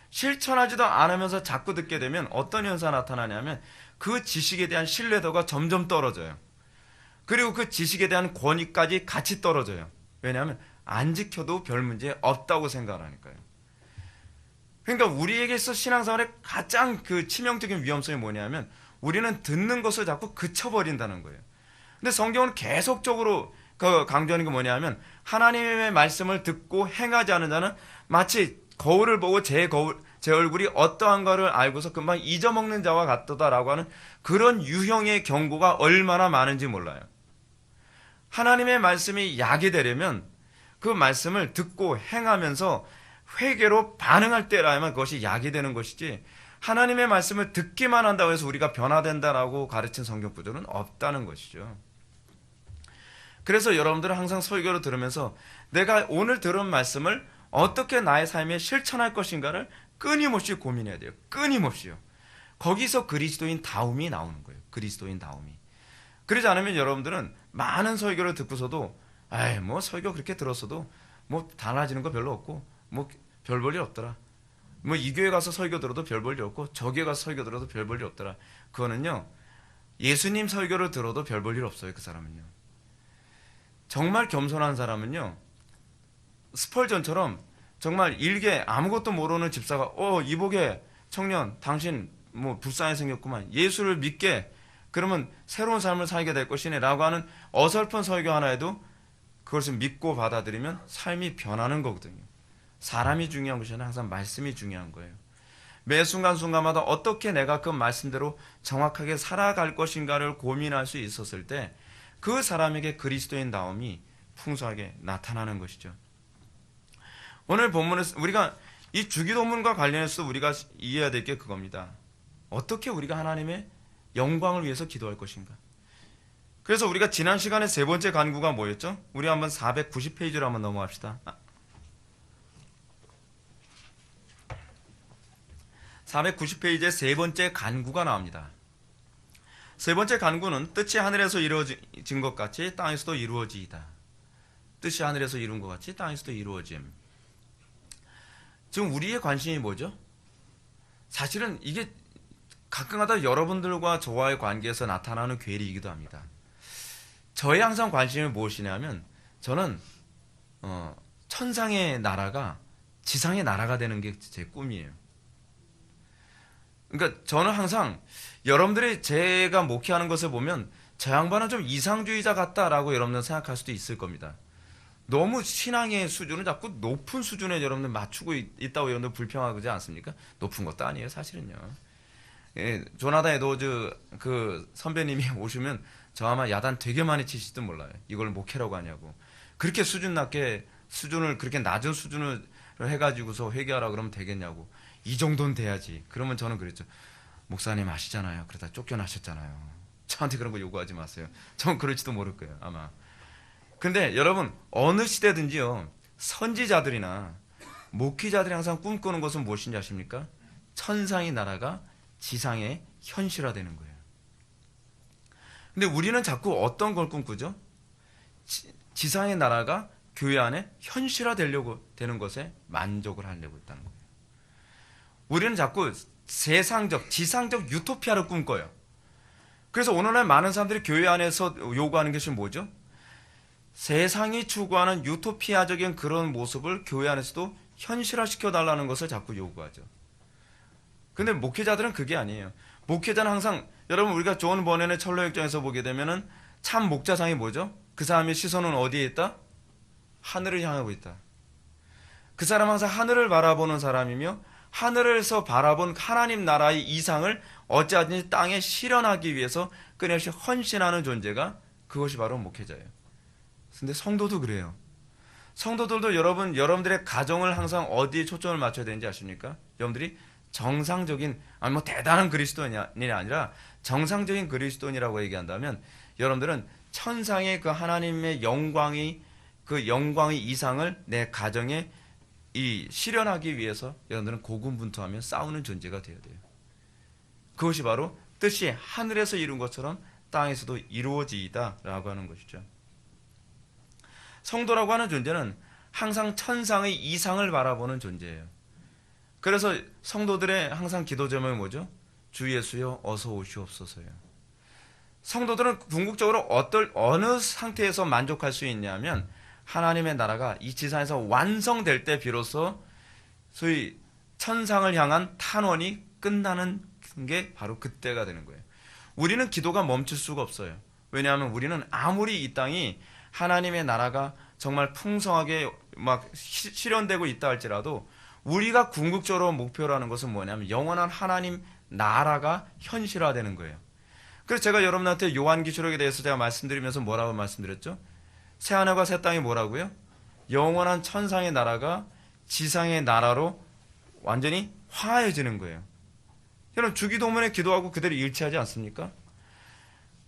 실천하지도 않으면서 자꾸 듣게 되면 어떤 현상이 나타나냐면 그 지식에 대한 신뢰도가 점점 떨어져요. 그리고 그 지식에 대한 권위까지 같이 떨어져요. 왜냐하면 안 지켜도 별 문제 없다고 생각하니까요. 그러니까 우리에게 있어 신앙생활의 가장 그 치명적인 위험성이 뭐냐면 우리는 듣는 것을 자꾸 그쳐버린다는 거예요. 근데 성경은 계속적으로 강조하는 게 뭐냐면 하나님의 말씀을 듣고 행하지 않은 자는 마치 거울을 보고 제 얼굴이 어떠한가를 알고서 금방 잊어먹는 자와 같다라고 하는 그런 유형의 경고가 얼마나 많은지 몰라요. 하나님의 말씀이 약이 되려면 그 말씀을 듣고 행하면서 회개로 반응할 때라면 그것이 약이 되는 것이지 하나님의 말씀을 듣기만 한다고 해서 우리가 변화된다라고 가르친 성경 구조는 없다는 것이죠. 그래서 여러분들은 항상 설교를 들으면서 내가 오늘 들은 말씀을 어떻게 나의 삶에 실천할 것인가를 끊임없이 고민해야 돼요. 끊임없이요. 거기서 그리스도인 다움이 나오는 거예요. 그리스도인 다움이. 그러지 않으면 여러분들은 많은 설교를 듣고서도 뭐 설교 그렇게 들었어도 뭐 달라지는 거 별로 없고 뭐 별 볼 일 없더라. 뭐 이 교회 가서 설교 들어도 별 볼 일 없고 저 교회 가서 설교 들어도 별 볼 일 없더라. 그거는요. 예수님 설교를 들어도 별 볼 일 없어요. 그 사람은요. 정말 겸손한 사람은요. 스펄전처럼 정말 일개 아무것도 모르는 집사가 이복의 청년 당신 뭐 불쌍하게 생겼구만. 예수를 믿게 그러면 새로운 삶을 살게 될 것이네 라고 하는 어설픈 설교 하나에도 그것을 믿고 받아들이면 삶이 변하는 거거든요. 사람이 중요한 것이 아니라 항상 말씀이 중요한 거예요. 매 순간순간마다 어떻게 내가 그 말씀대로 정확하게 살아갈 것인가를 고민할 수 있었을 때 그 사람에게 그리스도인 다움이 풍성하게 나타나는 것이죠. 오늘 본문에서 우리가 이 주기도문과 관련해서 우리가 이해해야 될 게 그겁니다. 어떻게 우리가 하나님의 영광을 위해서 기도할 것인가. 그래서 우리가 지난 시간에 세 번째 간구가 뭐였죠? 우리 한번 490페이지로 한번 넘어갑시다. 490페이지에 세 번째 간구가 나옵니다. 세 번째 간구는 뜻이 하늘에서 이루어진 것 같이 땅에서도 이루어지이다. 뜻이 하늘에서 이룬 것 같이 땅에서도 이루어짐. 지금 우리의 관심이 뭐죠? 사실은 이게 가끔가다 여러분들과 저와의 관계에서 나타나는 괴리이기도 합니다. 저의 항상 관심이 무엇이냐면 저는 천상의 나라가 지상의 나라가 되는 게 제 꿈이에요. 그러니까 저는 항상 여러분들이 제가 목회하는 것을 보면 저 양반은 좀 이상주의자 같다라고 여러분들 생각할 수도 있을 겁니다. 너무 신앙의 수준을 자꾸 높은 수준에 여러분들 맞추고 있다고 여러분들 불평하지 않습니까? 높은 것도 아니에요, 사실은요. 예, 조나단 에드워즈 그 선배님이 오시면 저 아마 야단 되게 많이 치실지도 몰라요. 이걸 목회라고 하냐고. 그렇게 수준을 그렇게 낮은 수준을 해가지고서 회개하라 그러면 되겠냐고. 이 정도는 돼야지. 그러면 저는 그랬죠. 목사님 아시잖아요. 그러다 쫓겨나셨잖아요. 저한테 그런 거 요구하지 마세요. 전 그럴지도 모를 거예요, 아마. 근데 여러분 어느 시대든지요. 선지자들이나 목회자들이 항상 꿈꾸는 것은 무엇인지 아십니까? 천상의 나라가 지상에 현실화되는 거예요. 근데 우리는 자꾸 어떤 걸 꿈꾸죠? 지상의 나라가 교회 안에 현실화되려고 되는 것에 만족을 하려고 있다는 거예요. 우리는 자꾸 세상적, 지상적 유토피아를 꿈꿔요. 그래서 오늘날 많은 사람들이 교회 안에서 요구하는 것이 뭐죠? 세상이 추구하는 유토피아적인 그런 모습을 교회 안에서도 현실화시켜 달라는 것을 자꾸 요구하죠. 근데 목회자들은 그게 아니에요. 목회자는 항상, 여러분 우리가 존 버넨의 철로역정에서 보게 되면은 참 목자상이 뭐죠? 그 사람의 시선은 어디에 있다? 하늘을 향하고 있다. 그 사람은 항상 하늘을 바라보는 사람이며 하늘에서 바라본 하나님 나라의 이상을 어찌하든지 땅에 실현하기 위해서 끊임없이 헌신하는 존재가, 그것이 바로 목회자예요. 근데 성도도 그래요. 성도들도 여러분들의 가정을 항상 어디에 초점을 맞춰야 되는지 아십니까? 여러분들이 정상적인, 아니 뭐 대단한 그리스도인이 아니라 정상적인 그리스도인이라고 얘기한다면, 여러분들은 천상의 그 하나님의 그 영광의 이상을 내 가정에 실현하기 위해서 여러분들은 고군분투하며 싸우는 존재가 되어야 돼요. 그것이 바로 뜻이 하늘에서 이룬 것처럼 땅에서도 이루어지이다라고 하는 것이죠. 성도라고 하는 존재는 항상 천상의 이상을 바라보는 존재예요. 그래서 성도들의 항상 기도 제목이 뭐죠? 주 예수여 어서 오시옵소서요. 성도들은 궁극적으로 어느 상태에서 만족할 수 있냐면, 하나님의 나라가 이 지상에서 완성될 때 비로소 소위 천상을 향한 탄원이 끝나는 게 바로 그때가 되는 거예요. 우리는 기도가 멈출 수가 없어요. 왜냐하면 우리는 아무리 이 땅이 하나님의 나라가 정말 풍성하게 막 실현되고 있다 할지라도, 우리가 궁극적으로 목표로 하는 것은 뭐냐면 영원한 하나님 나라가 현실화되는 거예요. 그래서 제가 여러분한테 요한계시록에 대해서 제가 말씀드리면서 뭐라고 말씀드렸죠? 새하늘과 새 땅이 뭐라고요? 영원한 천상의 나라가 지상의 나라로 완전히 화해지는 거예요. 여러분 주기도문에 기도하고 그대로 일치하지 않습니까?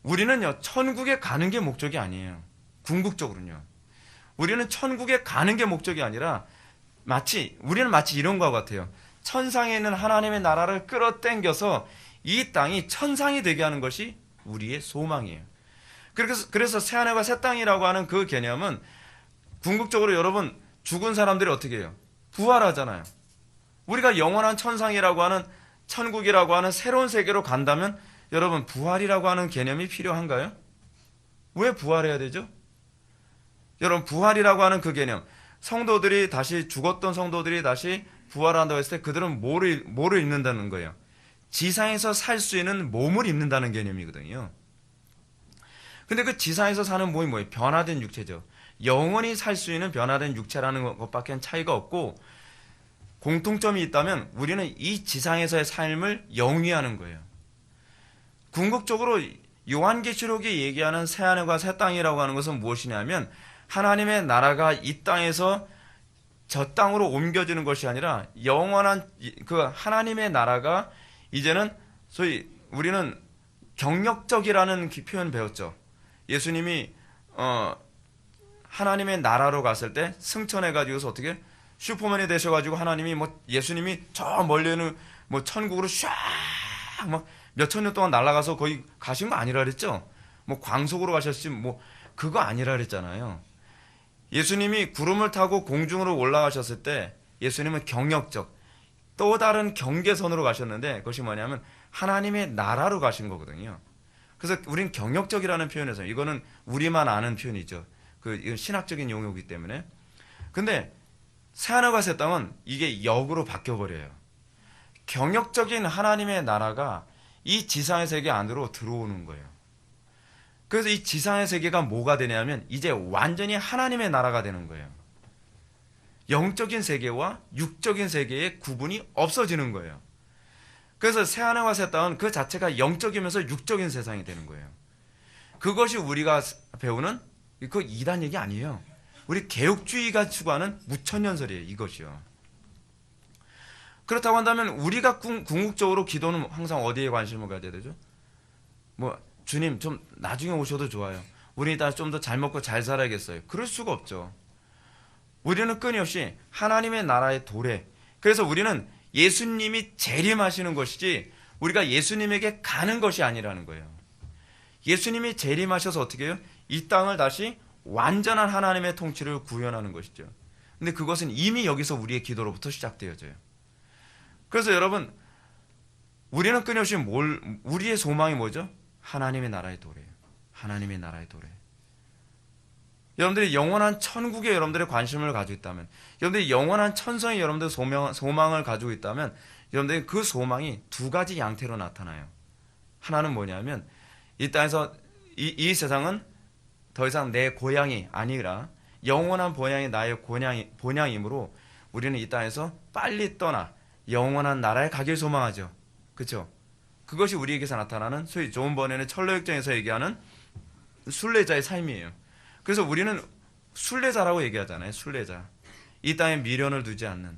우리는요 천국에 가는 게 목적이 아니에요. 궁극적으로는요. 우리는 천국에 가는 게 목적이 아니라 우리는 마치 이런 것 같아요. 천상에 있는 하나님의 나라를 끌어당겨서 이 땅이 천상이 되게 하는 것이 우리의 소망이에요. 그래서 새하늘과 새 땅이라고 하는 그 개념은 궁극적으로 여러분 죽은 사람들이 어떻게 해요? 부활하잖아요. 우리가 영원한 천상이라고 하는 천국이라고 하는 새로운 세계로 간다면 여러분 부활이라고 하는 개념이 필요한가요? 왜 부활해야 되죠? 여러분 부활이라고 하는 그 개념, 성도들이 다시 죽었던 성도들이 다시 부활한다고 했을 때 그들은 뭐를 입는다는 거예요? 지상에서 살 수 있는 몸을 입는다는 개념이거든요. 근데 그 지상에서 사는 몸이 뭐예요? 변화된 육체죠. 영원히 살 수 있는 변화된 육체라는 것밖에 차이가 없고, 공통점이 있다면 우리는 이 지상에서의 삶을 영위하는 거예요. 궁극적으로 요한계시록이 얘기하는 새하늘과 새 땅이라고 하는 것은 무엇이냐면, 하나님의 나라가 이 땅에서 저 땅으로 옮겨지는 것이 아니라 영원한 그 하나님의 나라가 이제는 소위 우리는 경력적이라는 표현 배웠죠. 예수님이 하나님의 나라로 갔을 때 승천해가지고서 어떻게 슈퍼맨이 되셔가지고 하나님이 예수님이 저 멀리는 천국으로 샥 막 몇천 년 동안 날아가서 거의 가신 거 아니라 그랬죠. 광속으로 가셨지 그거 아니라 그랬잖아요. 예수님이 구름을 타고 공중으로 올라가셨을 때 예수님은 경역적 또 다른 경계선으로 가셨는데, 그것이 뭐냐면 하나님의 나라로 가신 거거든요. 그래서 우린 경역적이라는 표현에서, 이거는 우리만 아는 표현이죠. 이건 신학적인 용어이기 때문에. 근데 새하늘과 새 땅은 이게 역으로 바뀌어버려요. 경역적인 하나님의 나라가 이 지상의 세계 안으로 들어오는 거예요. 그래서 이 지상의 세계가 뭐가 되냐면 이제 완전히 하나님의 나라가 되는 거예요. 영적인 세계와 육적인 세계의 구분이 없어지는 거예요. 그래서 새하늘과 새 땅은 그 자체가 영적이면서 육적인 세상이 되는 거예요. 그것이 우리가 배우는 그 이단 얘기 아니에요. 우리 개혁주의가 추구하는 무천년설이에요. 이것이요. 그렇다고 한다면 우리가 궁극적으로 기도는 항상 어디에 관심을 가져야 되죠? 주님 좀 나중에 오셔도 좋아요. 우리 다 좀 더 잘 먹고 잘 살아야겠어요. 그럴 수가 없죠. 우리는 끊임없이 하나님의 나라의 도래. 그래서 우리는 예수님이 재림하시는 것이지 우리가 예수님에게 가는 것이 아니라는 거예요. 예수님이 재림하셔서 어떻게 해요? 이 땅을 다시 완전한 하나님의 통치를 구현하는 것이죠. 근데 그것은 이미 여기서 우리의 기도로부터 시작되어져요. 그래서 여러분, 우리는 끊임없이 우리의 소망이 뭐죠? 하나님의 나라의 도래예요. 하나님의 나라의 도래. 여러분들이 영원한 천국에 여러분들의 관심을 가지고 있다면, 여러분들이 영원한 천성에 여러분들 소망을 가지고 있다면, 여러분들이 그 소망이 두 가지 양태로 나타나요. 하나는 뭐냐면, 이 땅에서 이 세상은 더 이상 내 고향이 아니라 영원한 본향이 나의 본향이므로 우리는 이 땅에서 빨리 떠나 영원한 나라에 가길 소망하죠. 그렇죠? 그것이 우리에게서 나타나는 소위 존 버넷의 철로역정에서 얘기하는 순례자의 삶이에요. 그래서 우리는 순례자라고 얘기하잖아요. 순례자. 이 땅에 미련을 두지 않는.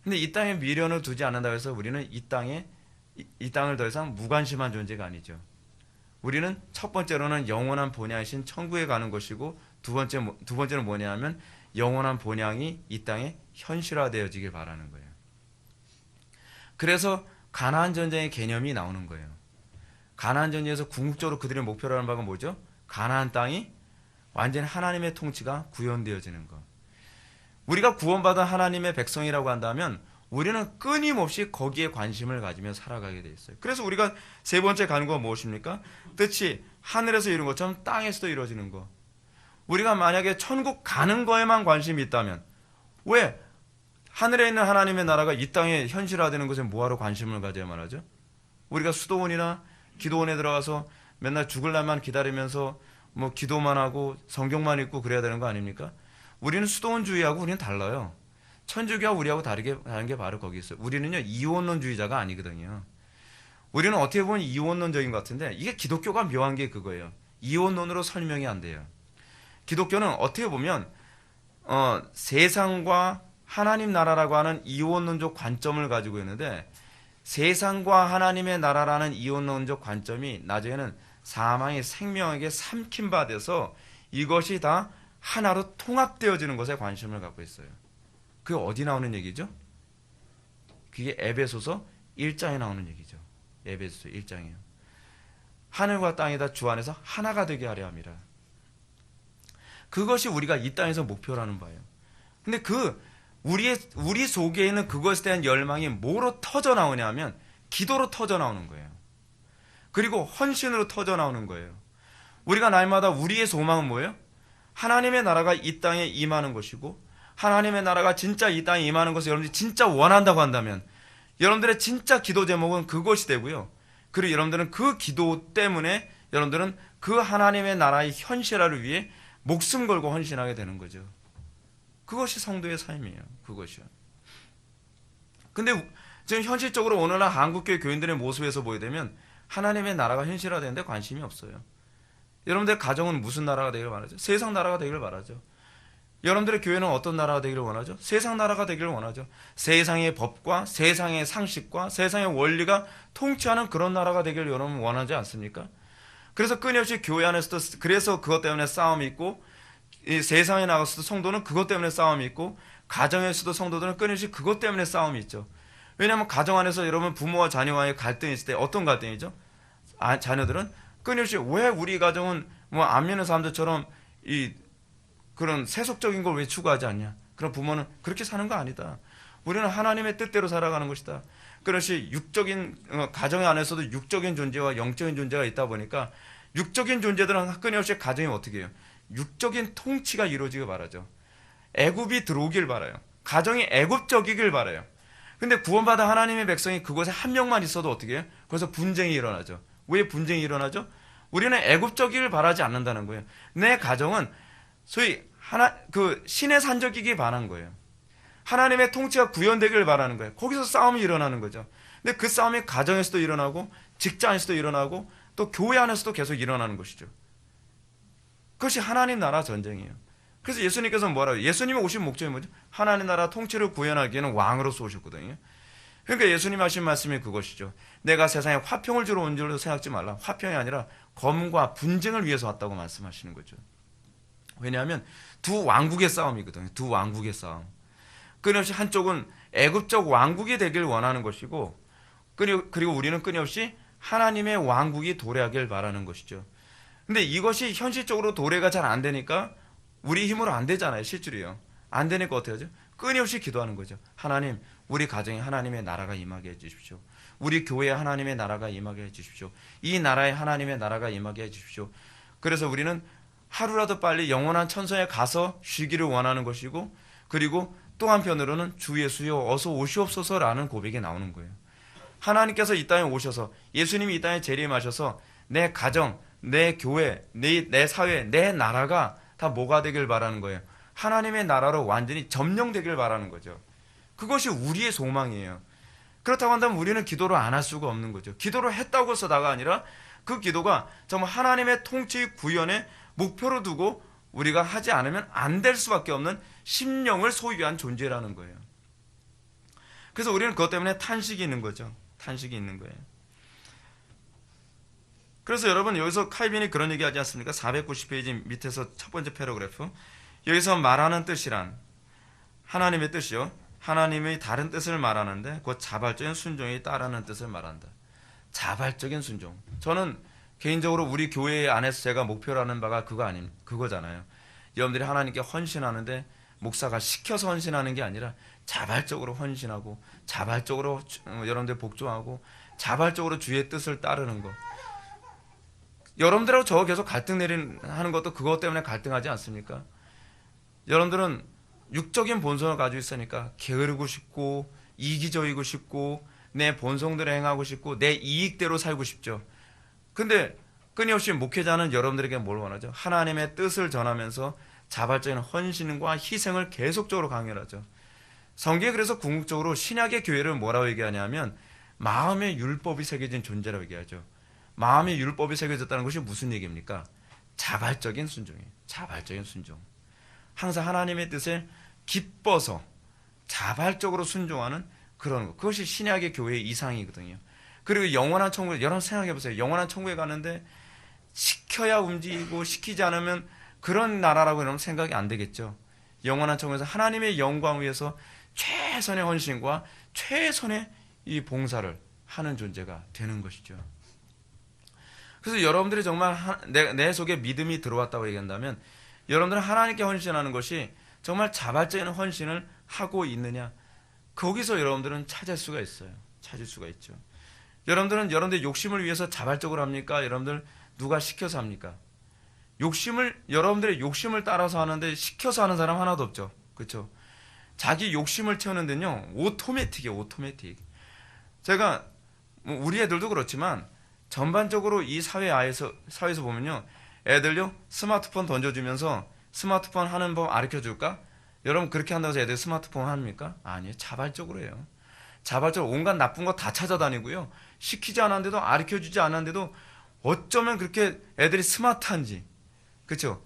근데 이 땅에 미련을 두지 않는다고 해서 우리는 이 땅을 더 이상 무관심한 존재가 아니죠. 우리는 첫 번째로는 영원한 본향이신 천국에 가는 것이고, 두 번째는 뭐냐면 영원한 본향이 이 땅에 현실화되어지길 바라는 거예요. 그래서 가나안 전쟁의 개념이 나오는 거예요. 가나안 전쟁에서 궁극적으로 그들의 목표로 하는 바가 뭐죠? 가나안 땅이 완전히 하나님의 통치가 구현되어지는 것. 우리가 구원받은 하나님의 백성이라고 한다면 우리는 끊임없이 거기에 관심을 가지며 살아가게 돼 있어요. 그래서 우리가 세 번째 가는 건 무엇입니까? 뜻이 하늘에서 이룬 것처럼 땅에서도 이루어지는 것. 우리가 만약에 천국 가는 거에만 관심이 있다면 왜 하늘에 있는 하나님의 나라가 이 땅에 현실화되는 것에 뭐하러 관심을 가져야만 하죠? 우리가 수도원이나 기도원에 들어가서 맨날 죽을 날만 기다리면서 뭐 기도만 하고 성경만 읽고 그래야 되는 거 아닙니까? 우리는 수도원주의하고 우리는 달라요. 천주교와 우리하고 다른 게 바로 거기 있어요. 우리는요, 이원론주의자가 아니거든요. 우리는 어떻게 보면 이원론적인 것 같은데, 이게 기독교가 묘한 게 그거예요. 이원론으로 설명이 안 돼요. 기독교는 어떻게 보면 세상과 하나님 나라라고 하는 이원론적 관점을 가지고 있는데, 세상과 하나님의 나라라는 이원론적 관점이 나중에는 사망의 생명에게 삼킨 바 돼서 이것이 다 하나로 통합되어지는 것에 관심을 갖고 있어요. 그게 어디 나오는 얘기죠? 그게 에베소서 1장에 나오는 얘기죠. 에베소서 1장이에요. 하늘과 땅이 다 주 안에서 하나가 되게 하려 함이라. 그것이 우리가 이 땅에서 목표라는 바예요. 근데 우리 속에 있는 그것에 대한 열망이 뭐로 터져 나오냐면 기도로 터져 나오는 거예요. 그리고 헌신으로 터져 나오는 거예요. 우리가 날마다 우리의 소망은 뭐예요? 하나님의 나라가 이 땅에 임하는 것이고, 하나님의 나라가 진짜 이 땅에 임하는 것을 여러분들이 진짜 원한다고 한다면 여러분들의 진짜 기도 제목은 그것이 되고요. 그리고 여러분들은 그 기도 때문에 여러분들은 그 하나님의 나라의 현실화를 위해 목숨 걸고 헌신하게 되는 거죠. 그것이 성도의 삶이에요. 그것이요. 근데 지금 현실적으로 오늘날 한국교회 교인들의 모습에서 보게 되면 하나님의 나라가 현실화되는데 관심이 없어요. 여러분들의 가정은 무슨 나라가 되기를 바라죠? 세상 나라가 되기를 바라죠. 여러분들의 교회는 어떤 나라가 되기를 원하죠? 세상 나라가 되기를 원하죠. 세상의 법과 세상의 상식과 세상의 원리가 통치하는 그런 나라가 되기를 여러분 원하지 않습니까? 그래서 끊임없이 교회 안에서도 그래서 그것 때문에 싸움이 있고, 이 세상에 나가서도 성도는 그것 때문에 싸움이 있고, 가정에서도 성도들은 끊임없이 그것 때문에 싸움이 있죠. 왜냐하면 가정 안에서 여러분 부모와 자녀와의 갈등이 있을 때 어떤 갈등이죠? 자녀들은 끊임없이 왜 우리 가정은 뭐 안 믿는 사람들처럼 그런 세속적인 걸 왜 추구하지 않냐? 그럼 부모는 그렇게 사는 거 아니다. 우리는 하나님의 뜻대로 살아가는 것이다. 그것이 육적인 가정 안에서도 육적인 존재와 영적인 존재가 있다 보니까 육적인 존재들은 끊임없이 가정이 어떻게 해요? 육적인 통치가 이루어지길 바라죠. 애굽이 들어오길 바라요. 가정이 애굽적이길 바라요. 근데 구원받은 하나님의 백성이 그곳에 한 명만 있어도 어떻게 해요? 거기서 분쟁이 일어나죠. 왜 분쟁이 일어나죠? 우리는 애굽적이길 바라지 않는다는 거예요. 내 가정은 소위 신의 산적이길 바라는 거예요. 하나님의 통치가 구현되길 바라는 거예요. 거기서 싸움이 일어나는 거죠. 근데 그 싸움이 가정에서도 일어나고 직장에서도 일어나고 또 교회 안에서도 계속 일어나는 것이죠. 그것이 하나님 나라 전쟁이에요. 그래서 예수님께서 뭐라고 해요? 예수님이 오신 목적이 뭐죠? 하나님 나라 통치를 구현하기에는 왕으로서 오셨거든요. 그러니까 예수님 하신 말씀이 그것이죠. 내가 세상에 화평을 주러 온 줄로 생각지 말라. 화평이 아니라 검과 분쟁을 위해서 왔다고 말씀하시는 거죠. 왜냐하면 두 왕국의 싸움이거든요. 두 왕국의 싸움. 끊임없이 한쪽은 애굽적 왕국이 되길 원하는 것이고, 그리고 우리는 끊임없이 하나님의 왕국이 도래하길 바라는 것이죠. 근데 이것이 현실적으로 도래가 잘 안 되니까 우리 힘으로 안 되잖아요. 실제로요. 안 되니까 어떻게 하죠? 끊임없이 기도하는 거죠. 하나님, 우리 가정에 하나님의 나라가 임하게 해주십시오. 우리 교회에 하나님의 나라가 임하게 해주십시오. 이 나라에 하나님의 나라가 임하게 해주십시오. 그래서 우리는 하루라도 빨리 영원한 천성에 가서 쉬기를 원하는 것이고, 그리고 또 한편으로는 주 예수여 어서 오시옵소서라는 고백이 나오는 거예요. 하나님께서 이 땅에 오셔서, 예수님이 이 땅에 재림하셔서 내 가정, 내 교회, 내 사회, 내 나라가 다 뭐가 되길 바라는 거예요? 하나님의 나라로 완전히 점령되길 바라는 거죠. 그것이 우리의 소망이에요. 그렇다고 한다면 우리는 기도를 안 할 수가 없는 거죠. 기도를 했다고 서다가 아니라 그 기도가 정말 하나님의 통치 구현의 목표로 두고 우리가 하지 않으면 안 될 수밖에 없는 심령을 소유한 존재라는 거예요. 그래서 우리는 그것 때문에 탄식이 있는 거죠. 탄식이 있는 거예요. 그래서 여러분 여기서 칼빈이 그런 얘기 하지 않습니까? 490페이지 밑에서 첫 번째 패러그래프. 여기서 말하는 뜻이란 하나님의 뜻이요. 하나님의 다른 뜻을 말하는데 곧 자발적인 순종이 따르는 뜻을 말한다. 자발적인 순종. 저는 개인적으로 우리 교회 안에서 제가 목표로 하는 바가 그거잖아요. 여러분들이 하나님께 헌신하는데 목사가 시켜서 헌신하는 게 아니라 자발적으로 헌신하고 자발적으로 여러분들 복종하고 자발적으로 주의 뜻을 따르는 것. 여러분들하고 저 계속 갈등 하는 것도 그것 때문에 갈등하지 않습니까? 여러분들은 육적인 본성을 가지고 있으니까 게으르고 싶고 이기적이고 싶고 내 본성대로 행하고 싶고 내 이익대로 살고 싶죠. 근데 끊임없이 목회자는 여러분들에게 뭘 원하죠? 하나님의 뜻을 전하면서 자발적인 헌신과 희생을 계속적으로 강요하죠. 성경이 그래서 궁극적으로 신약의 교회를 뭐라고 얘기하냐면 마음의 율법이 새겨진 존재라고 얘기하죠. 마음의 율법이 새겨졌다는 것이 무슨 얘기입니까? 자발적인 순종이에요. 자발적인 순종. 항상 하나님의 뜻에 기뻐서 자발적으로 순종하는 그런 것. 그것이 신약의 교회의 이상이거든요. 그리고 영원한 천국에, 여러분 생각해 보세요. 영원한 천국에 가는데 시켜야 움직이고 시키지 않으면 그런 나라라고 여러분 생각이 안 되겠죠. 영원한 천국에서 하나님의 영광을 위해서 최선의 헌신과 최선의 이 봉사를 하는 존재가 되는 것이죠. 그래서 여러분들이 정말 내 속에 믿음이 들어왔다고 얘기한다면 여러분들은 하나님께 헌신하는 것이 정말 자발적인 헌신을 하고 있느냐, 거기서 여러분들은 찾을 수가 있어요. 찾을 수가 있죠. 여러분들 욕심을 위해서 자발적으로 합니까? 여러분들 누가 시켜서 합니까? 여러분들의 욕심을 따라서 하는데 시켜서 하는 사람 하나도 없죠. 그렇죠? 자기 욕심을 채우는 데는요, 오토매틱이에요. 오토매틱. 제가 우리 애들도 그렇지만 전반적으로 이 사회에서 보면요, 애들요 스마트폰 던져주면서 스마트폰 하는 법 가르쳐줄까? 여러분 그렇게 한다고 해서 애들 스마트폰 합니까? 아니에요. 자발적으로 해요. 자발적으로 온갖 나쁜 거 다 찾아다니고요, 시키지 않았는데도 가르쳐주지 않았는데도 어쩌면 그렇게 애들이 스마트한지. 그렇죠?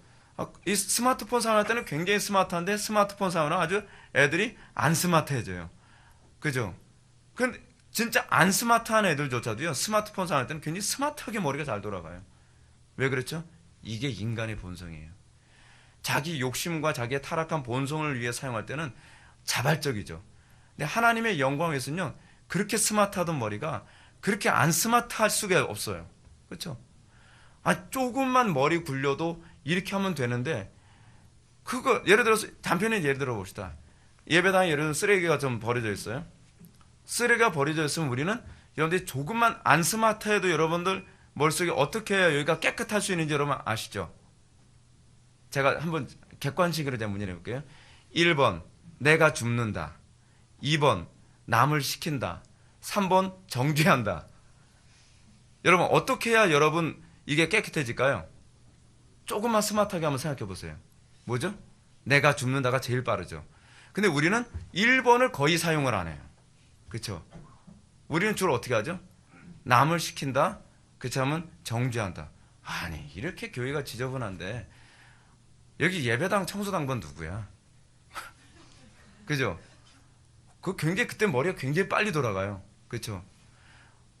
이 스마트폰 사용할 때는 굉장히 스마트한데 스마트폰 사용은 아주 애들이 안 스마트해져요. 그죠? 근데 진짜 안 스마트한 애들조차도요, 스마트폰 사용할 때는 굉장히 스마트하게 머리가 잘 돌아가요. 왜 그렇죠? 이게 인간의 본성이에요. 자기 욕심과 자기의 타락한 본성을 위해 사용할 때는 자발적이죠. 근데 하나님의 영광 위해서는요, 그렇게 스마트하던 머리가 그렇게 안 스마트할 수가 없어요. 그렇죠? 조금만 머리 굴려도 이렇게 하면 되는데, 그거 예를 들어서 단편의 예를 들어 봅시다. 예배당에 예를 들어 쓰레기가 좀 버려져 있어요. 쓰레기가 버려져 있으면 우리는 여러분들이 조금만 안 스마트해도 여러분들 머릿속에 어떻게 해야 여기가 깨끗할 수 있는지 여러분 아시죠? 제가 한번 객관식으로 제가 문제를 해볼게요. 1번 내가 줍는다. 2번 남을 시킨다. 3번 정죄한다. 여러분 어떻게 해야 여러분 이게 깨끗해질까요? 조금만 스마트하게 한번 생각해 보세요. 뭐죠? 내가 줍는다가 제일 빠르죠. 근데 우리는 1번을 거의 사용을 안 해요. 그렇죠? 우리는 주로 어떻게 하죠? 남을 시킨다. 그렇지 하면 정죄한다. 아니 이렇게 교회가 지저분한데 여기 예배당 청소당번 누구야? 그죠? 그때 머리가 굉장히 빨리 돌아가요. 그렇죠?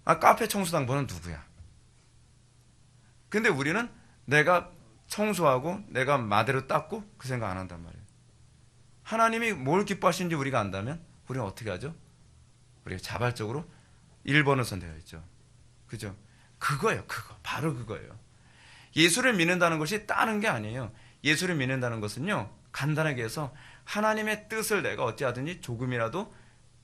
카페 청소당번은 누구야? 근데 우리는 내가 청소하고 내가 마대로 닦고 그 생각 안 한단 말이에요. 하나님이 뭘 기뻐하시는지 우리가 안다면 우리는 어떻게 하죠? 우리가 자발적으로 1번을 선택하겠죠. 그죠? 그거예요. 바로 그거예요. 예수를 믿는다는 것이 따는 게 아니에요. 예수를 믿는다는 것은요, 간단하게 해서 하나님의 뜻을 내가 어찌하든지 조금이라도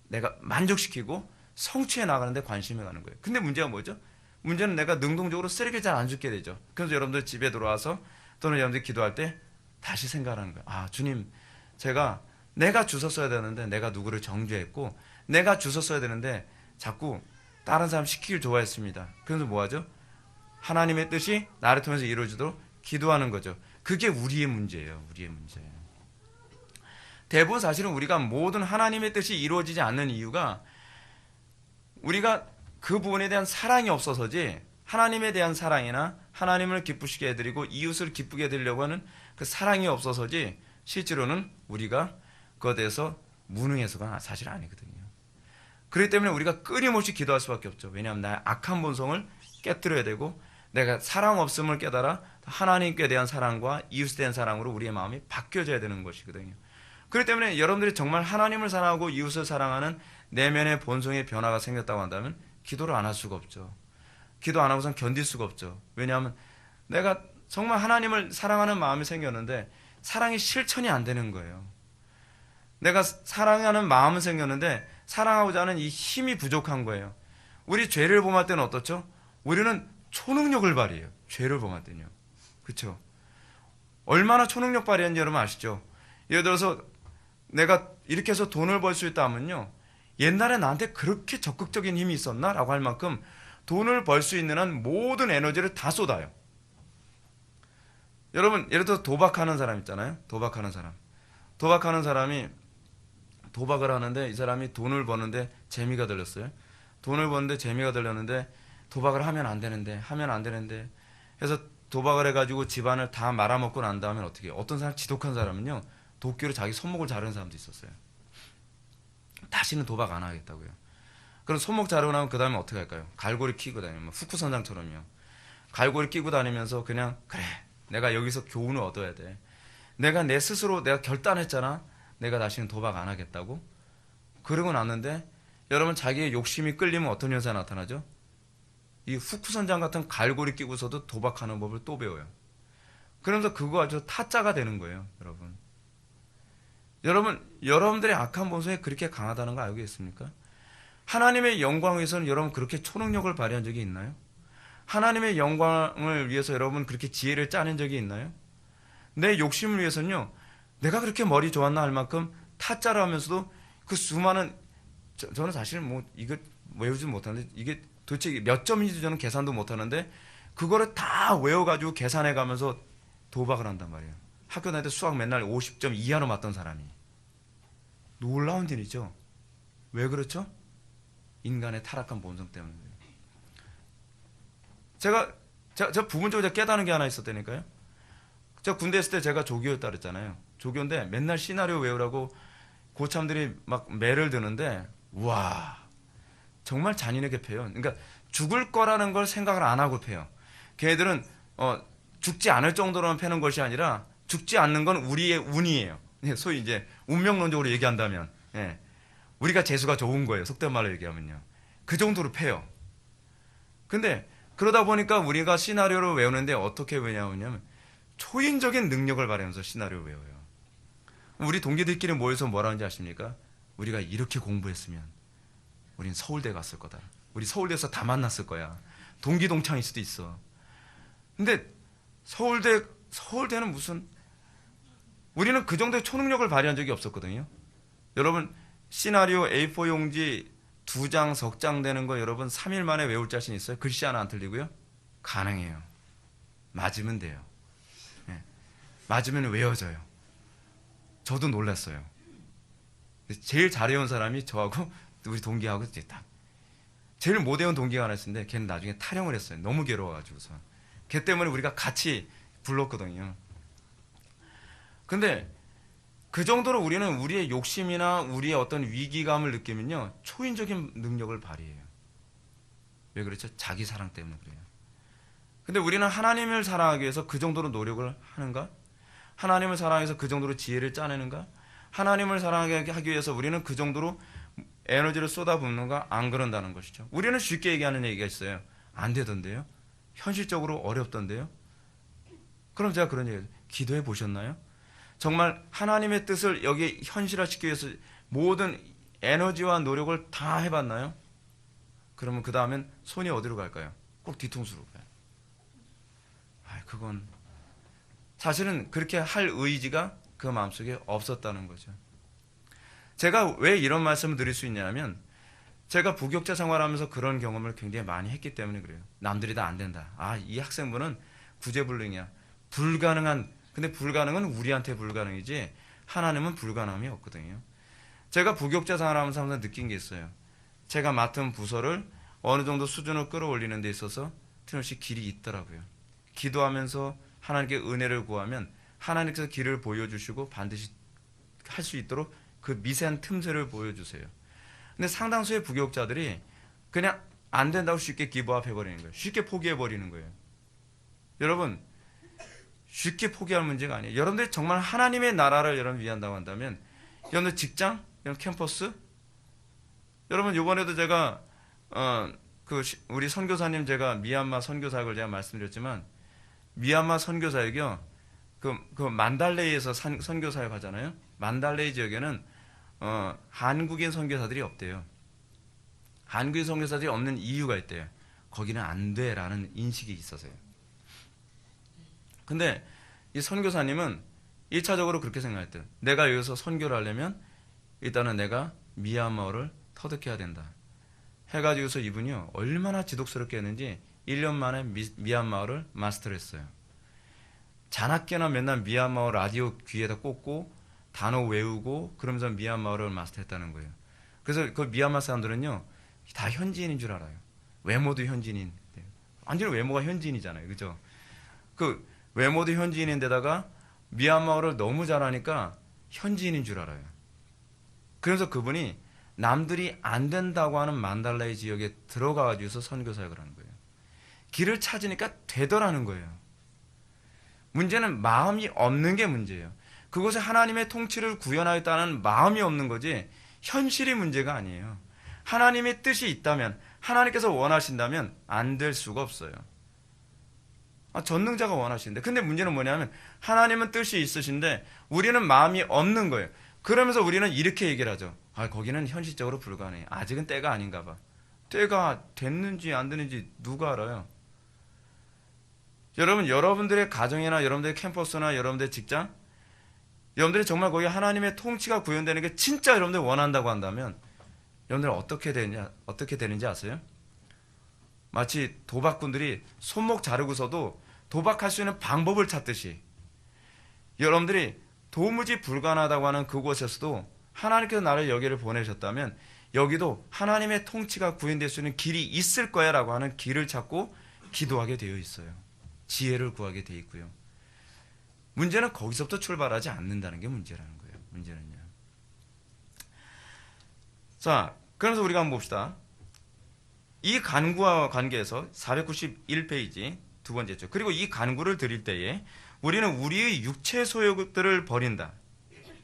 내가 만족시키고 성취해 나가는데 관심이 가는 거예요. 근데 문제가 뭐죠? 문제는 내가 능동적으로 쓰레기를 잘 안 줍게 되죠. 그래서 여러분들 집에 들어와서 또는 여러분들 기도할 때 다시 생각하는 거예요. 아, 주님, 내가 주워 써야 되는데 내가 누구를 정죄했고, 내가 주워 써야 되는데 자꾸 다른 사람 시키길 좋아했습니다. 그래서 뭐하죠? 하나님의 뜻이 나를 통해서 이루어지도록 기도하는 거죠. 그게 우리의 문제예요. 우리의 문제. 대부분 사실은 우리가 모든 하나님의 뜻이 이루어지지 않는 이유가 우리가 그 부분에 대한 사랑이 없어서지, 하나님에 대한 사랑이나 하나님을 기쁘시게 해드리고 이웃을 기쁘게 해드리려고 하는 그 사랑이 없어서지, 실제로는 우리가 그것에 대해서 무능해서가 사실 아니거든요. 그렇기 때문에 우리가 끊임없이 기도할 수밖에 없죠. 왜냐하면 나의 악한 본성을 깨뜨려야 되고, 내가 사랑 없음을 깨달아 하나님께 대한 사랑과 이웃에 대한 사랑으로 우리의 마음이 바뀌어져야 되는 것이거든요. 그렇기 때문에 여러분들이 정말 하나님을 사랑하고 이웃을 사랑하는 내면의 본성의 변화가 생겼다고 한다면 기도를 안 할 수가 없죠. 기도 안 하고선 견딜 수가 없죠. 왜냐하면 내가 정말 하나님을 사랑하는 마음이 생겼는데 사랑이 실천이 안 되는 거예요. 내가 사랑하는 마음은 생겼는데 사랑하고자 하는 이 힘이 부족한 거예요. 우리 죄를 범할 때는 어떻죠? 우리는 초능력을 발휘해요. 죄를 범할 때는요. 그렇죠? 얼마나 초능력 발휘하는지 여러분 아시죠? 예를 들어서 내가 이렇게 해서 돈을 벌 수 있다 하면요, 옛날에 나한테 그렇게 적극적인 힘이 있었나? 라고 할 만큼 돈을 벌 수 있는 한 모든 에너지를 다 쏟아요. 여러분, 예를 들어서 도박하는 사람 있잖아요. 도박하는 사람이 도박을 하는데 이 사람이 돈을 버는데 재미가 들렸어요. 돈을 버는데 재미가 들렸는데 도박을 하면 안 되는데 해서 도박을 해가지고 집안을 다 말아먹고 난 다음에 어떻게 해요? 어떤 사람, 지독한 사람은요, 도끼로 자기 손목을 자르는 사람도 있었어요. 다시는 도박 안 하겠다고요. 그럼 손목 자르고 나면 그 다음에 어떻게 할까요? 갈고리 끼고 다니면, 후쿠선장처럼요. 갈고리 끼고 다니면서 그냥, 그래, 내가 여기서 교훈을 얻어야 돼. 내가 내 스스로 내가 결단했잖아. 내가 다시는 도박 안 하겠다고. 그러고 났는데 여러분, 자기의 욕심이 끌리면 어떤 현상이 나타나죠? 이 후쿠선장 같은 갈고리 끼고서도 도박하는 법을 또 배워요. 그러면서 그거 아주 타짜가 되는 거예요. 여러분들의 악한 본성이 그렇게 강하다는 거 알고 계십니까? 하나님의 영광을 위해서는 여러분 그렇게 초능력을 발휘한 적이 있나요? 하나님의 영광을 위해서 여러분 그렇게 지혜를 짜낸 적이 있나요? 내 욕심을 위해서는요, 내가 그렇게 머리 좋았나 할 만큼 타짜를 하면서도 그 수많은, 저는 사실 이거 외우지 못하는데 이게 도대체 몇 점인지 저는 계산도 못하는데 그거를 다 외워가지고 계산해 가면서 도박을 한단 말이에요. 학교 다닐 때 수학 맨날 50점 이하로 맞던 사람이. 놀라운 일이죠. 왜 그렇죠? 인간의 타락한 본성 때문에. 제가 부분적으로 깨닫는 게 하나 있었다니까요. 제가 군대 있을 때 제가 조교였다 그랬잖아요. 조교인데 맨날 시나리오 외우라고 고참들이 막 매를 드는데, 와, 정말 잔인하게 패요. 그러니까 죽을 거라는 걸 생각을 안 하고 패요. 걔들은 죽지 않을 정도로만 패는 것이 아니라 죽지 않는 건 우리의 운이에요. 소위 이제 운명론적으로 얘기한다면, 예, 우리가 재수가 좋은 거예요. 속된 말로 얘기하면요. 그 정도로 패요. 근데 그러다 보니까 우리가 시나리오를 외우는데 어떻게 외우냐면 초인적인 능력을 발휘하면서 시나리오를 외워요. 우리 동기들끼리 모여서 뭐라 하는지 아십니까? 우리가 이렇게 공부했으면 우린 서울대 갔을 거다. 우리 서울대에서 다 만났을 거야. 동기 동창일 수도 있어. 근데 서울대는 무슨, 우리는 그 정도의 초능력을 발휘한 적이 없었거든요. 여러분, 시나리오 A4 용지 2장, 석 장 되는 거 여러분 3일 만에 외울 자신 있어요? 글씨 하나 안 틀리고요? 가능해요. 맞으면 돼요. 네. 맞으면 외워져요. 저도 놀랐어요. 제일 잘해온 사람이 저하고 우리 동기하고 이제 딱. 제일 못 외운 동기가 하나 있었는데 걔는 나중에 탈영을 했어요. 너무 괴로워가지고서. 걔 때문에 우리가 같이 불렀거든요. 근데 그 정도로 우리는 우리의 욕심이나 우리의 어떤 위기감을 느끼면요, 초인적인 능력을 발휘해요. 왜 그렇죠? 자기 사랑 때문에 그래요. 근데 우리는 하나님을 사랑하기 위해서 그 정도로 노력을 하는가? 하나님을 사랑해서 그 정도로 지혜를 짜내는가? 하나님을 사랑하게 하기 위해서 우리는 그 정도로 에너지를 쏟아붓는가? 안 그런다는 것이죠. 우리는 쉽게 얘기하는 얘기가 있어요. 안 되던데요? 현실적으로 어렵던데요? 그럼 제가 그런 얘기해요. 기도해 보셨나요? 정말 하나님의 뜻을 여기 현실화시키기 위해서 모든 에너지와 노력을 다 해봤나요? 그러면 그 다음엔 손이 어디로 갈까요? 꼭 뒤통수로 가요. 그건 사실은 그렇게 할 의지가 그 마음속에 없었다는 거죠. 제가 왜 이런 말씀을 드릴 수 있냐면 제가 부교육자 생활하면서 그런 경험을 굉장히 많이 했기 때문에 그래요. 남들이 다 안 된다. 이 학생분은 구제불능이야. 불가능한, 근데 불가능은 우리한테 불가능이지 하나님은 불가능함이 없거든요. 제가 부교육자 생활하면서 항상 느낀 게 있어요. 제가 맡은 부서를 어느 정도 수준을 끌어올리는 데 있어서 틀림없이 길이 있더라고요. 기도하면서 하나님께 은혜를 구하면 하나님께서 길을 보여주시고 반드시 할 수 있도록 그 미세한 틈새를 보여주세요. 근데 상당수의 부교육자들이 그냥 안 된다고 쉽게 기부합해버리는 거예요. 쉽게 포기해버리는 거예요. 여러분, 쉽게 포기할 문제가 아니에요. 여러분들이 정말 하나님의 나라를 여러분 위한다고 한다면 여러분들 직장, 여러분 캠퍼스, 여러분 이번에도 제가 우리 선교사님 제가 미얀마 선교사역을 제가 말씀드렸지만 미얀마 선교사역이요. 그 만달레이에서 선교사역 하잖아요. 만달레이 지역에는 한국인 선교사들이 없대요. 한국인 선교사들이 없는 이유가 있대요. 거기는 안 돼라는 인식이 있어서요. 근데 이 선교사님은 1차적으로 그렇게 생각했대요. 내가 여기서 선교를 하려면 일단은 내가 미얀마어를 터득해야 된다. 해가지고서 이분이요. 얼마나 지독스럽게 했는지 1년 만에 미얀마어를 마스터했어요. 자나깨나 맨날 미얀마어 라디오 귀에다 꽂고 단어 외우고 그러면서 미얀마어를 마스터했다는 거예요. 그래서 그 미얀마 사람들은요. 다 현지인인 줄 알아요. 외모도 현지인인. 완전히 외모가 현지인이잖아요. 그죠? 그 외모도 현지인인데다가 미얀마어를 너무 잘하니까 현지인인 줄 알아요. 그래서 그분이 남들이 안 된다고 하는 만달라이 지역에 들어가가지고서 선교사역을 하는 거예요. 길을 찾으니까 되더라는 거예요. 문제는 마음이 없는 게 문제예요. 그곳에 하나님의 통치를 구현하겠다는 마음이 없는 거지 현실이 문제가 아니에요. 하나님의 뜻이 있다면 하나님께서 원하신다면 안 될 수가 없어요. 전능자가 원하시는데 근데 문제는 뭐냐면 하나님은 뜻이 있으신데 우리는 마음이 없는 거예요. 그러면서 우리는 이렇게 얘기를 하죠. 거기는 현실적으로 불가능해. 아직은 때가 아닌가 봐. 때가 됐는지 안 됐는지 누가 알아요? 여러분, 여러분들의 가정이나 여러분들의 캠퍼스나 여러분들의 직장, 여러분들이 정말 거기 하나님의 통치가 구현되는 게 진짜 여러분들이 원한다고 한다면 여러분들 어떻게 되는지 아세요? 마치 도박꾼들이 손목 자르고서도 도박할 수 있는 방법을 찾듯이 여러분들이 도무지 불가능하다고 하는 그곳에서도 하나님께서 나를 여기를 보내셨다면 여기도 하나님의 통치가 구현될 수 있는 길이 있을 거야 라고 하는 길을 찾고 기도하게 되어 있어요. 지혜를 구하게 되어 있고요. 문제는 거기서부터 출발하지 않는다는 게 문제라는 거예요. 문제는요. 자, 그래서 우리가 한번 봅시다. 이 간구와 관계에서 491페이지 두 번째죠. 그리고 이 간구를 드릴 때에 우리는 우리의 육체 소욕들을 버린다.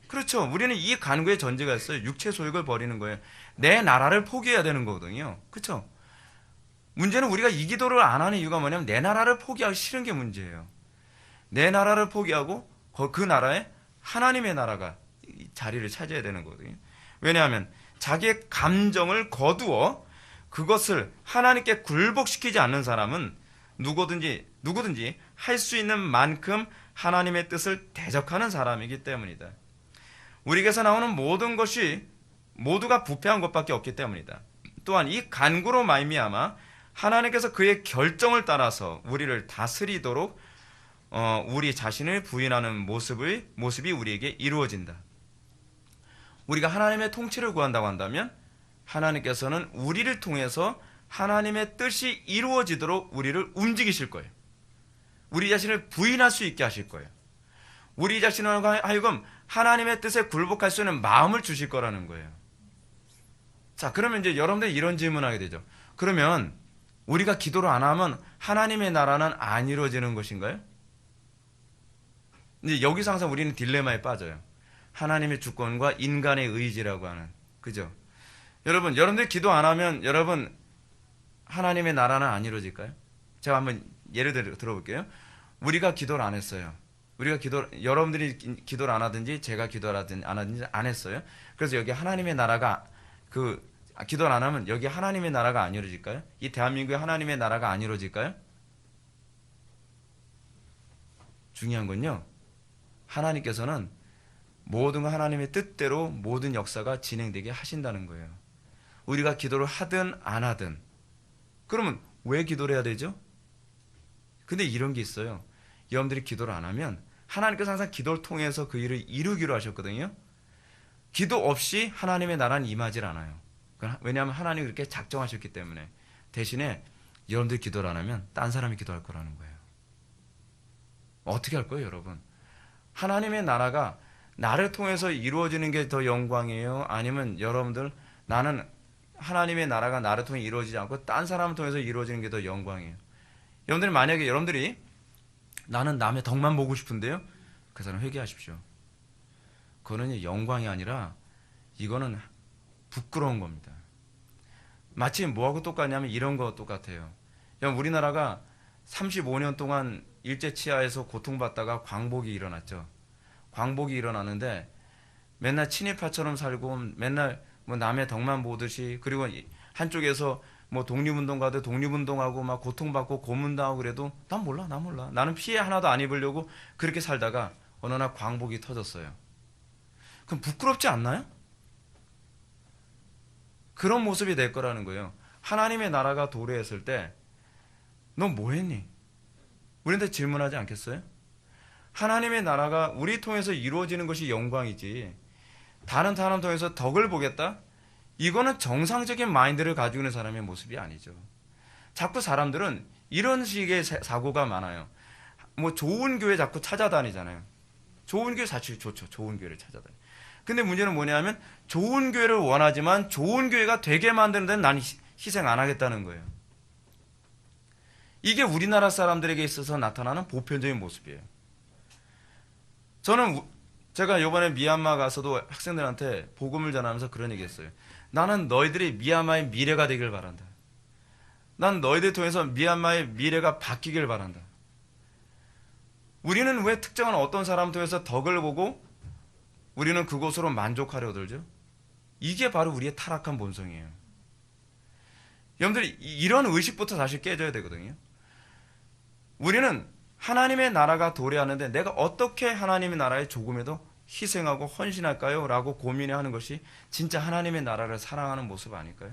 그렇죠. 우리는 이 간구의 전제가 있어요. 육체 소욕을 버리는 거예요. 내 나라를 포기해야 되는 거거든요. 그렇죠. 문제는 우리가 이 기도를 안 하는 이유가 뭐냐면 내 나라를 포기하기 싫은 게 문제예요. 내 나라를 포기하고 그 나라에 하나님의 나라가 자리를 차지해야 되는 거거든요. 왜냐하면 자기의 감정을 거두어 그것을 하나님께 굴복시키지 않는 사람은 누구든지 할 수 있는 만큼 하나님의 뜻을 대적하는 사람이기 때문이다. 우리에게서 나오는 모든 것이 모두가 부패한 것밖에 없기 때문이다. 또한 이 간구로 말미암아 하나님께서 그의 결정을 따라서 우리를 다스리도록 우리 자신을 부인하는 모습이 우리에게 이루어진다. 우리가 하나님의 통치를 구한다고 한다면 하나님께서는 우리를 통해서 하나님의 뜻이 이루어지도록 우리를 움직이실 거예요. 우리 자신을 부인할 수 있게 하실 거예요. 우리 자신을 하여금 하나님의 뜻에 굴복할 수 있는 마음을 주실 거라는 거예요. 자, 그러면 이제 여러분들이 이런 질문을 하게 되죠. 그러면 우리가 기도를 안 하면 하나님의 나라는 안 이루어지는 것인가요? 이제 여기서 항상 우리는 딜레마에 빠져요. 하나님의 주권과 인간의 의지라고 하는. 그죠? 여러분들 기도 안 하면 여러분 하나님의 나라는 안 이루어질까요? 제가 한번 예를 들어볼게요. 우리가 기도를 안 했어요. 우리가 여러분들이 기도를 안 하든지 제가 기도를 안 하든지 안 했어요. 그래서 여기 하나님의 나라가 기도를 안 하면 여기 하나님의 나라가 안 이루어질까요? 이 대한민국에 하나님의 나라가 안 이루어질까요? 중요한 건요. 하나님께서는 모든 하나님의 뜻대로 모든 역사가 진행되게 하신다는 거예요. 우리가 기도를 하든 안 하든. 그러면 왜 기도를 해야 되죠? 근데 이런 게 있어요. 여러분들이 기도를 안 하면 하나님께서 항상 기도를 통해서 그 일을 이루기로 하셨거든요. 기도 없이 하나님의 나라는 임하질 않아요. 왜냐하면 하나님이 그렇게 작정하셨기 때문에. 대신에 여러분들이 기도를 안 하면 딴 사람이 기도할 거라는 거예요. 어떻게 할 거예요, 여러분? 하나님의 나라가 나를 통해서 이루어지는 게 더 영광이에요? 아니면 여러분들 나는 하나님의 나라가 나를 통해 이루어지지 않고 딴 사람을 통해서 이루어지는 게 더 영광이에요? 여러분들이 만약에 여러분들이 나는 남의 덕만 보고 싶은데요? 그 사람 회개하십시오. 그거는 영광이 아니라 이거는 부끄러운 겁니다. 마치 뭐하고 똑같냐면 이런 거 똑같아요. 우리나라가 35년 동안 일제치하에서 고통받다가 광복이 일어났죠. 광복이 일어나는데 맨날 친일파처럼 살고 맨날 뭐 남의 덕만 보듯이 그리고 한쪽에서 뭐 독립운동가들 독립운동하고 막 고통받고 고문당하고 그래도 난 몰라. 나는 피해 하나도 안 입으려고 그렇게 살다가 어느 날 광복이 터졌어요. 그럼 부끄럽지 않나요? 그런 모습이 될 거라는 거예요. 하나님의 나라가 도래했을 때 너 뭐 했니? 우리한테 질문하지 않겠어요? 하나님의 나라가 우리 통해서 이루어지는 것이 영광이지 다른 사람 통해서 덕을 보겠다? 이거는 정상적인 마인드를 가지고 있는 사람의 모습이 아니죠. 자꾸 사람들은 이런 식의 사고가 많아요. 뭐 좋은 교회 자꾸 찾아다니잖아요. 좋은 교회 사실 좋죠. 좋은 교회를 찾아다니. 근데 문제는 뭐냐면 좋은 교회를 원하지만 좋은 교회가 되게 만드는 데는 난 희생 안 하겠다는 거예요. 이게 우리나라 사람들에게 있어서 나타나는 보편적인 모습이에요. 제가 이번에 미얀마 가서도 학생들한테 복음을 전하면서 그런 얘기 했어요. 나는 너희들이 미얀마의 미래가 되길 바란다. 난 너희들 통해서 미얀마의 미래가 바뀌길 바란다. 우리는 왜 특정한 어떤 사람 통해서 덕을 보고 우리는 그곳으로 만족하려 들죠? 이게 바로 우리의 타락한 본성이에요. 여러분들 이런 의식부터 사실 깨져야 되거든요. 우리는 하나님의 나라가 도래하는데 내가 어떻게 하나님의 나라에 조금이라도 희생하고 헌신할까요? 라고 고민하는 것이 진짜 하나님의 나라를 사랑하는 모습 아닐까요?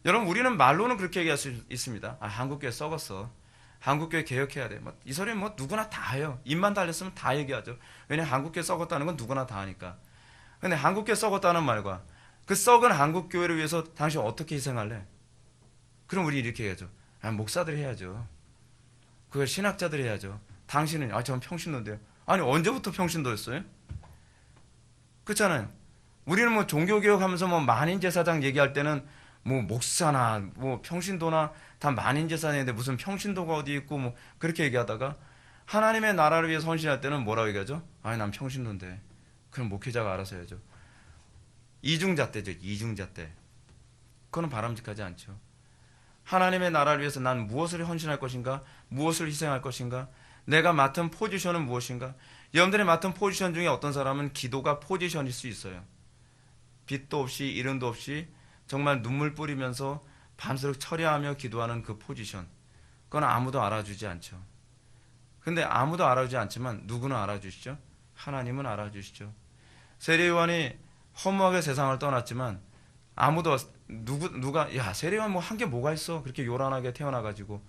여러분 우리는 말로는 그렇게 얘기할 수 있습니다. 한국교회 썩었어. 한국교회 개혁해야 돼. 이 소리는 뭐 누구나 다 해요. 입만 달렸으면 다 얘기하죠. 왜냐하면 한국교회 썩었다는 건 누구나 다 하니까. 근데 한국교회 썩었다는 말과 그 썩은 한국교회를 위해서 당신 어떻게 희생할래? 그럼 우리 이렇게 해야죠. 목사들이 해야죠. 그걸 신학자들이 해야죠. 당신은 전 평신도인데요. 아니 언제부터 평신도였어요? 그렇잖아요. 우리는 뭐 종교개혁하면서 뭐 만인제사장 얘기할 때는 뭐 목사나 뭐 평신도나 다 만인제사장인데 무슨 평신도가 어디 있고 뭐 그렇게 얘기하다가 하나님의 나라를 위해서 헌신할 때는 뭐라고 얘기하죠? 난 평신도인데. 그럼 목회자가 알아서 해야죠. 이중잣대죠. 이중잣대. 그거는 바람직하지 않죠. 하나님의 나라를 위해서 난 무엇을 헌신할 것인가? 무엇을 희생할 것인가? 내가 맡은 포지션은 무엇인가? 여러분들이 맡은 포지션 중에 어떤 사람은 기도가 포지션일 수 있어요. 빛도 없이 이름도 없이 정말 눈물 뿌리면서 밤새도록 철야하며 기도하는 그 포지션. 그건 아무도 알아주지 않죠. 근데 아무도 알아주지 않지만 누구는 알아주시죠? 하나님은 알아주시죠. 세례요한이 허무하게 세상을 떠났지만 아무도 누가 세례요한 뭐 한 게 뭐가 있어? 그렇게 요란하게 태어나가지고.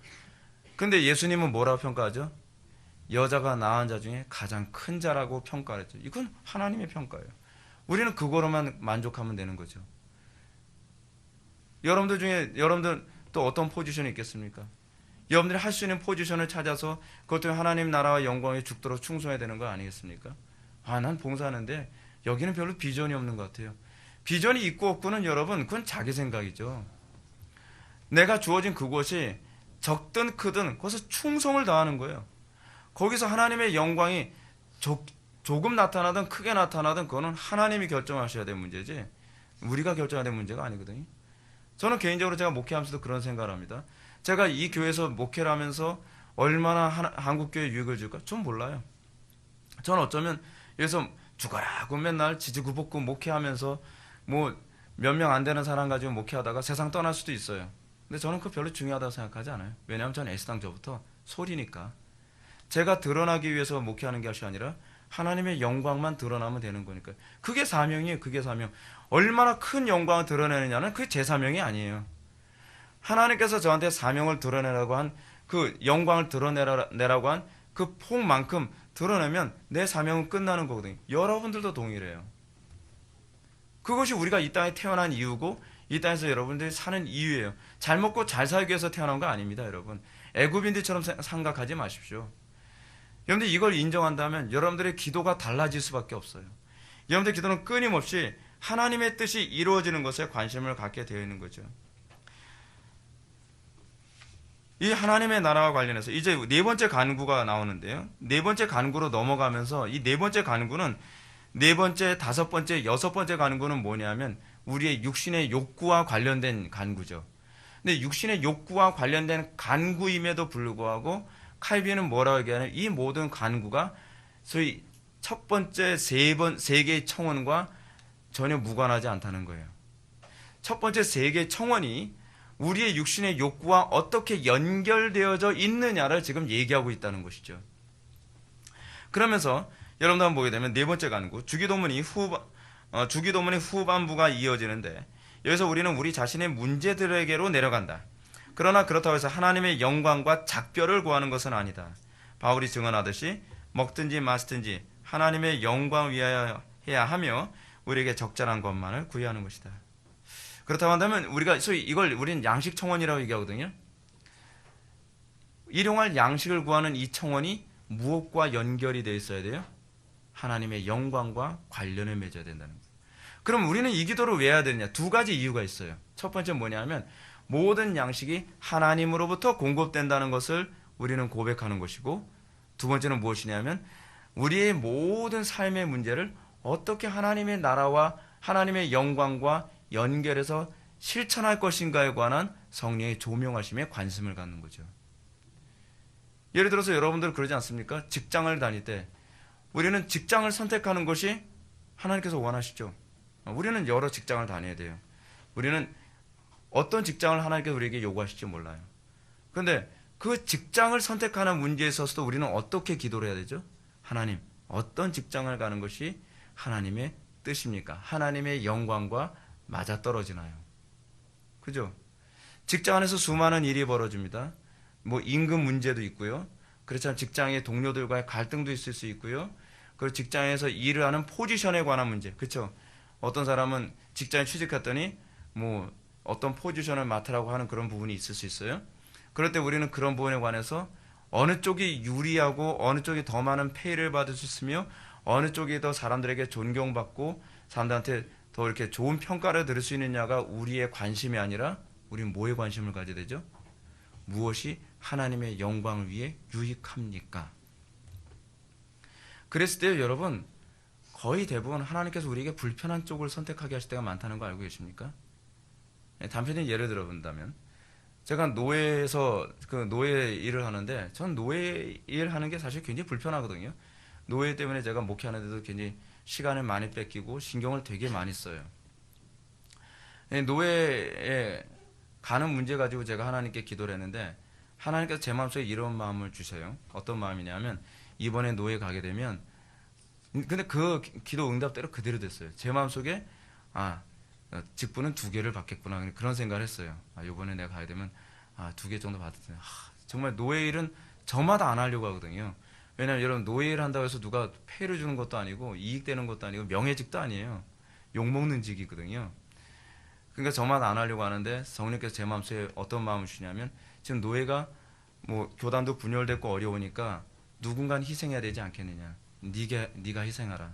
근데 예수님은 뭐라고 평가하죠? 여자가 낳은 자 중에 가장 큰 자라고 평가를 했죠. 이건 하나님의 평가예요. 우리는 그거로만 만족하면 되는 거죠. 여러분들 또 어떤 포지션이 있겠습니까? 여러분들이 할 수 있는 포지션을 찾아서 그것도 하나님 나라와 영광에 죽도록 충성해야 되는 거 아니겠습니까? 난 봉사하는데 여기는 별로 비전이 없는 것 같아요. 비전이 있고 없고는 여러분 그건 자기 생각이죠. 내가 주어진 그곳이 적든 크든 거기서 충성을 다하는 거예요. 거기서 하나님의 영광이 조금 나타나든 크게 나타나든 그거는 하나님이 결정하셔야 될 문제지 우리가 결정해야 될 문제가 아니거든요. 저는 개인적으로 제가 목회하면서도 그런 생각을 합니다. 제가 이 교회에서 목회를 하면서 얼마나 한국교회 유익을 줄까? 전 몰라요. 전 어쩌면 여기서 죽어라고 맨날 지지구볶고 목회하면서 뭐 몇 명 안 되는 사람 가지고 목회하다가 세상 떠날 수도 있어요. 근데 저는 그거 별로 중요하다고 생각하지 않아요. 왜냐하면 저는 애시당초부터 소리니까. 제가 드러나기 위해서 목회하는 것이 아니라 하나님의 영광만 드러나면 되는 거니까. 그게 사명이에요. 그게 사명. 얼마나 큰 영광을 드러내느냐는 그게 제 사명이 아니에요. 하나님께서 저한테 사명을 드러내라고 한 그 영광을 드러내라고 한 그 폭만큼 드러내면 내 사명은 끝나는 거거든요. 여러분들도 동일해요. 그것이 우리가 이 땅에 태어난 이유고 이 땅에서 여러분들이 사는 이유예요. 잘 먹고 잘 살기 위해서 태어난 거 아닙니다, 여러분. 애굽인들처럼 생각하지 마십시오. 여러분들 이걸 인정한다면 여러분들의 기도가 달라질 수밖에 없어요. 여러분들의 기도는 끊임없이 하나님의 뜻이 이루어지는 것에 관심을 갖게 되어 있는 거죠. 이 하나님의 나라와 관련해서 이제 네 번째 간구가 나오는데요. 네 번째 간구로 넘어가면서 이 네 번째 간구는 네 번째, 다섯 번째, 여섯 번째 간구는 뭐냐면 우리의 육신의 욕구와 관련된 간구죠. 근데 육신의 욕구와 관련된 간구임에도 불구하고 칼빈은 뭐라고 얘기하냐면 이 모든 간구가 소위 첫 번째 세 개의 청원과 전혀 무관하지 않다는 거예요. 첫 번째 세 개의 청원이 우리의 육신의 욕구와 어떻게 연결되어져 있느냐를 지금 얘기하고 있다는 것이죠. 그러면서 여러분들 한번 보게 되면 네 번째 간구, 주기도문이 후반부가 이어지는데 여기서 우리는 우리 자신의 문제들에게로 내려간다. 그러나 그렇다고 해서 하나님의 영광과 작별을 구하는 것은 아니다. 바울이 증언하듯이 먹든지 마시든지 하나님의 영광 위하여 해야 하며 우리에게 적절한 것만을 구해하는 것이다. 그렇다고 한다면 우리가 소위 이걸 우리는 양식 청원이라고 얘기하거든요. 일용할 양식을 구하는 이 청원이 무엇과 연결이 되어 있어야 돼요? 하나님의 영광과 관련을 맺어야 된다는 거예요. 그럼 우리는 이 기도를 왜 해야 되느냐? 두 가지 이유가 있어요. 첫 번째 뭐냐면 모든 양식이 하나님으로부터 공급된다는 것을 우리는 고백하는 것이고, 두 번째는 무엇이냐면 우리의 모든 삶의 문제를 어떻게 하나님의 나라와 하나님의 영광과 연결해서 실천할 것인가에 관한 성령의 조명하심에 관심을 갖는 거죠. 예를 들어서 여러분들 그러지 않습니까? 직장을 다닐 때 우리는 직장을 선택하는 것이 하나님께서 원하시죠. 우리는 여러 직장을 다녀야 돼요. 우리는 어떤 직장을 하나님께서 우리에게 요구하실지 몰라요. 그런데 그 직장을 선택하는 문제에 있어서도 우리는 어떻게 기도를 해야 되죠? 하나님, 어떤 직장을 가는 것이 하나님의 뜻입니까? 하나님의 영광과 맞아떨어지나요? 그죠? 직장 안에서 수많은 일이 벌어집니다. 뭐 임금 문제도 있고요. 그렇지만 직장의 동료들과의 갈등도 있을 수 있고요. 그리고 직장에서 일을 하는 포지션에 관한 문제. 그렇죠? 어떤 사람은 직장에 취직했더니 뭐 어떤 포지션을 맡으라고 하는 그런 부분이 있을 수 있어요. 그럴 때 우리는 그런 부분에 관해서 어느 쪽이 유리하고 어느 쪽이 더 많은 페이를 받을 수 있으며 어느 쪽이 더 사람들에게 존경받고 사람들한테 더 이렇게 좋은 평가를 들을 수 있느냐가 우리의 관심이 아니라 우리는 뭐에 관심을 가져야 되죠? 무엇이 하나님의 영광을 위해 유익합니까? 그랬을 때 여러분 거의 대부분 하나님께서 우리에게 불편한 쪽을 선택하게 하실 때가 많다는 거 알고 계십니까? 단편적인 예를 들어본다면 제가 노예에서 그 노예 일을 하는데 전 노예 일 하는 게 사실 굉장히 불편하거든요. 노예 때문에 제가 목회하는데도 굉장히 시간을 많이 뺏기고 신경을 되게 많이 써요. 노예에 가는 문제 가지고 제가 하나님께 기도를 했는데 하나님께서 제 마음속에 이런 마음을 주셔요. 어떤 마음이냐면 이번에 노예 가게 되면 근데 그 기도 응답대로 그대로 됐어요. 제 마음속에 직분은 2개를 받겠구나 그런 생각을 했어요. 이번에 내가 가야 되면 2개 정도 받을 텐데 정말 노예 일은 저마다 안 하려고 하거든요. 왜냐하면 여러분 노예 일 한다고 해서 누가 페이를 주는 것도 아니고 이익되는 것도 아니고 명예직도 아니에요. 욕먹는 직이거든요. 그러니까 저마다 안 하려고 하는데 성령께서 제 마음속에 어떤 마음을 주냐면 지금 노예가 뭐 교단도 분열됐고 어려우니까 누군가는 희생해야 되지 않겠느냐. 네가 희생하라.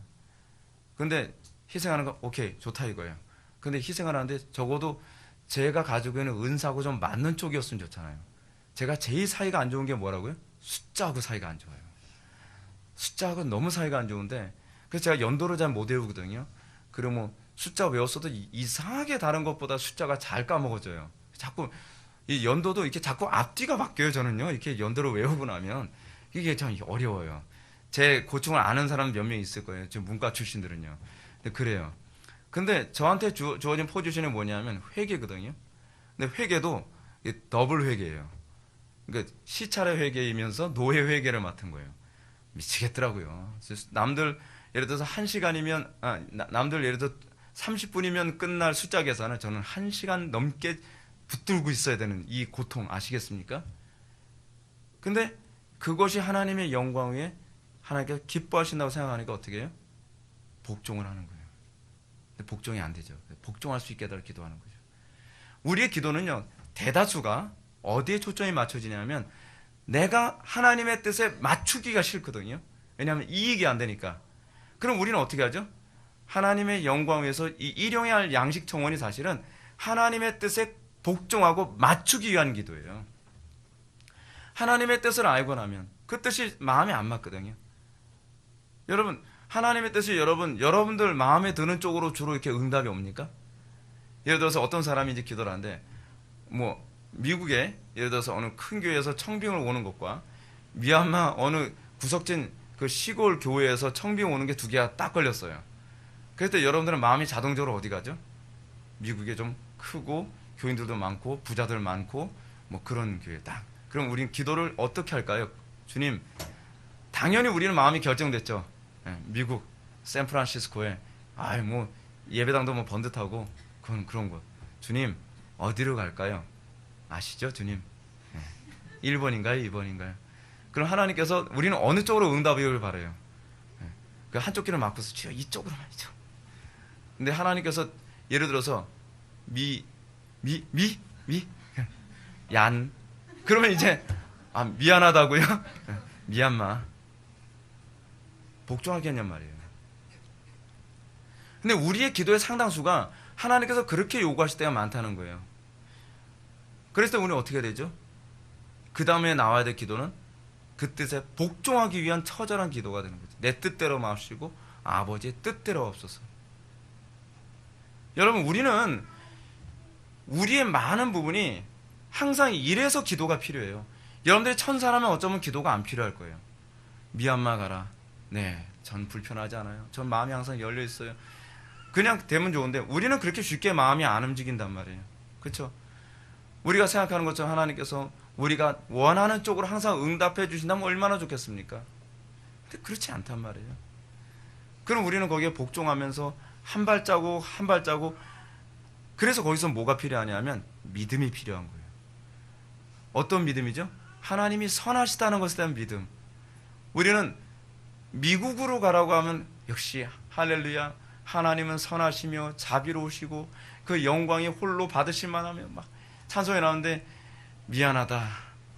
근데 희생하는 거 오케이 좋다 이거예요. 근데 희생을 하는데 적어도 제가 가지고 있는 은사하고 좀 맞는 쪽이었으면 좋잖아요. 제가 제일 사이가 안 좋은 게 뭐라고요? 숫자하고 사이가 안 좋아요. 숫자하고 너무 사이가 안 좋은데 그래서 제가 연도를 잘 못 외우거든요. 그리고 뭐 숫자 외웠어도 이상하게 다른 것보다 숫자가 잘 까먹어져요. 자꾸 이 연도도 이렇게 자꾸 앞뒤가 바뀌어요. 저는요. 이렇게 연도를 외우고 나면 이게 참 어려워요. 제 고충을 아는 사람 몇 명 있을 거예요. 지금 문과 출신들은요. 근데 그래요. 근데 저한테 주어진 포지션이 뭐냐면 회계거든요. 근데 회계도 더블 회계예요. 그러니까 시차례 회계이면서 노회 회계를 맡은 거예요. 미치겠더라고요. 남들 예를 들어서 1시간이면 남들 예를 들어 30분이면 끝날 숫자 계산을 저는 1시간 넘게 붙들고 있어야 되는 이 고통 아시겠습니까? 근데 그것이 하나님의 영광 위에 하나님께서 기뻐하신다고 생각하니까 어떻게 해요? 복종을 하는 거예요. 근데 복종이 안 되죠. 복종할 수 있게 해달라고 기도하는 거죠. 우리의 기도는요, 대다수가 어디에 초점이 맞춰지냐면 내가 하나님의 뜻에 맞추기가 싫거든요. 왜냐하면 이익이 안 되니까. 그럼 우리는 어떻게 하죠? 하나님의 영광 위에서 이 일용할 양식 청원이 사실은 하나님의 뜻에 복종하고 맞추기 위한 기도예요. 하나님의 뜻을 알고 나면 그 뜻이 마음에 안 맞거든요. 여러분, 하나님의 뜻이 여러분들 마음에 드는 쪽으로 주로 이렇게 응답이 옵니까? 예를 들어서 어떤 사람이 이제 기도를 하는데, 미국에 예를 들어서 어느 큰 교회에서 청빙을 오는 것과 미얀마 어느 구석진 그 시골 교회에서 청빙 오는 게 두 개가 딱 걸렸어요. 그럴 때 여러분들은 마음이 자동적으로 어디 가죠? 미국에 좀 크고 교인들도 많고 부자들 많고 그런 교회 딱. 그럼 우린 기도를 어떻게 할까요? 주님, 당연히 우리는 마음이 결정됐죠. 미국 샌프란시스코에 예배당도 번듯하고 그런 곳. 주님, 어디로 갈까요? 아시죠, 주님? 1번인가요, 2번인가요? 그럼 하나님께서 우리는 어느 쪽으로 응답을 바라요? 그 한쪽 귀를 막고서 주여 이쪽으로만이죠. 근데 하나님께서 예를 들어서 얀 그러면 이제 미안하다고요? 미얀마 복종하겠냔 말이에요. 근데 우리의 기도의 상당수가 하나님께서 그렇게 요구하실 때가 많다는 거예요. 그랬을 때 우리는 어떻게 되죠? 그 다음에 나와야 될 기도는 그 뜻에 복종하기 위한 처절한 기도가 되는 거죠. 내 뜻대로 마시고 아버지의 뜻대로 없어서. 여러분, 우리는 우리의 많은 부분이 항상 이래서 기도가 필요해요. 여러분들이 천사라면 어쩌면 기도가 안 필요할 거예요. 미얀마 가라. 네, 전 불편하지 않아요. 전 마음이 항상 열려 있어요. 그냥 되면 좋은데 우리는 그렇게 쉽게 마음이 안 움직인단 말이에요. 그렇죠? 우리가 생각하는 것처럼 하나님께서 우리가 원하는 쪽으로 항상 응답해 주신다면 얼마나 좋겠습니까? 근데 그렇지 않단 말이에요. 그럼 우리는 거기에 복종하면서 한 발자국 한 발자국. 그래서 거기서 뭐가 필요하냐면 믿음이 필요한 거예요. 어떤 믿음이죠? 하나님이 선하시다는 것에 대한 믿음. 우리는 미국으로 가라고 하면 역시 할렐루야, 하나님은 선하시며 자비로우시고 그 영광이 홀로 받으실 만하며 막 찬송에 나오는데 미안하다,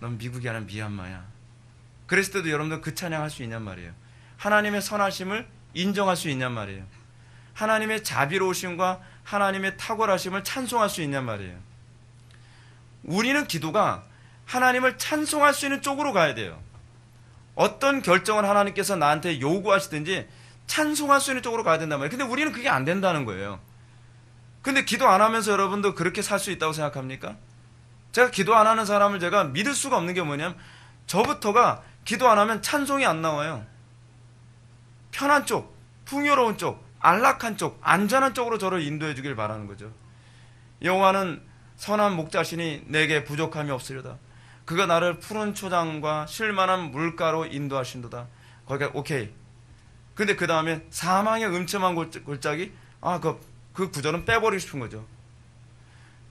넌 미국이 아니라 미얀마야. 그랬을 때도 여러분들 그 찬양할 수 있냔 말이에요. 하나님의 선하심을 인정할 수 있냔 말이에요. 하나님의 자비로우심과 하나님의 탁월하심을 찬송할 수 있냔 말이에요. 우리는 기도가 하나님을 찬송할 수 있는 쪽으로 가야 돼요. 어떤 결정을 하나님께서 나한테 요구하시든지 찬송할 수 있는 쪽으로 가야 된단 말이에요. 근데 우리는 그게 안 된다는 거예요. 근데 기도 안 하면서 여러분도 그렇게 살 수 있다고 생각합니까? 제가 기도 안 하는 사람을 제가 믿을 수가 없는 게 뭐냐면 저부터가 기도 안 하면 찬송이 안 나와요. 편한 쪽, 풍요로운 쪽, 안락한 쪽, 안전한 쪽으로 저를 인도해 주길 바라는 거죠. 여호와는 선한 목자시니 내게 부족함이 없으려다. 그가 나를 푸른 초장과 쉴만한 물가로 인도하신도다. 거기가 오케이. 근데 그 다음에 사망의 음침한 골짜기, 그 구절은 빼버리고 싶은 거죠.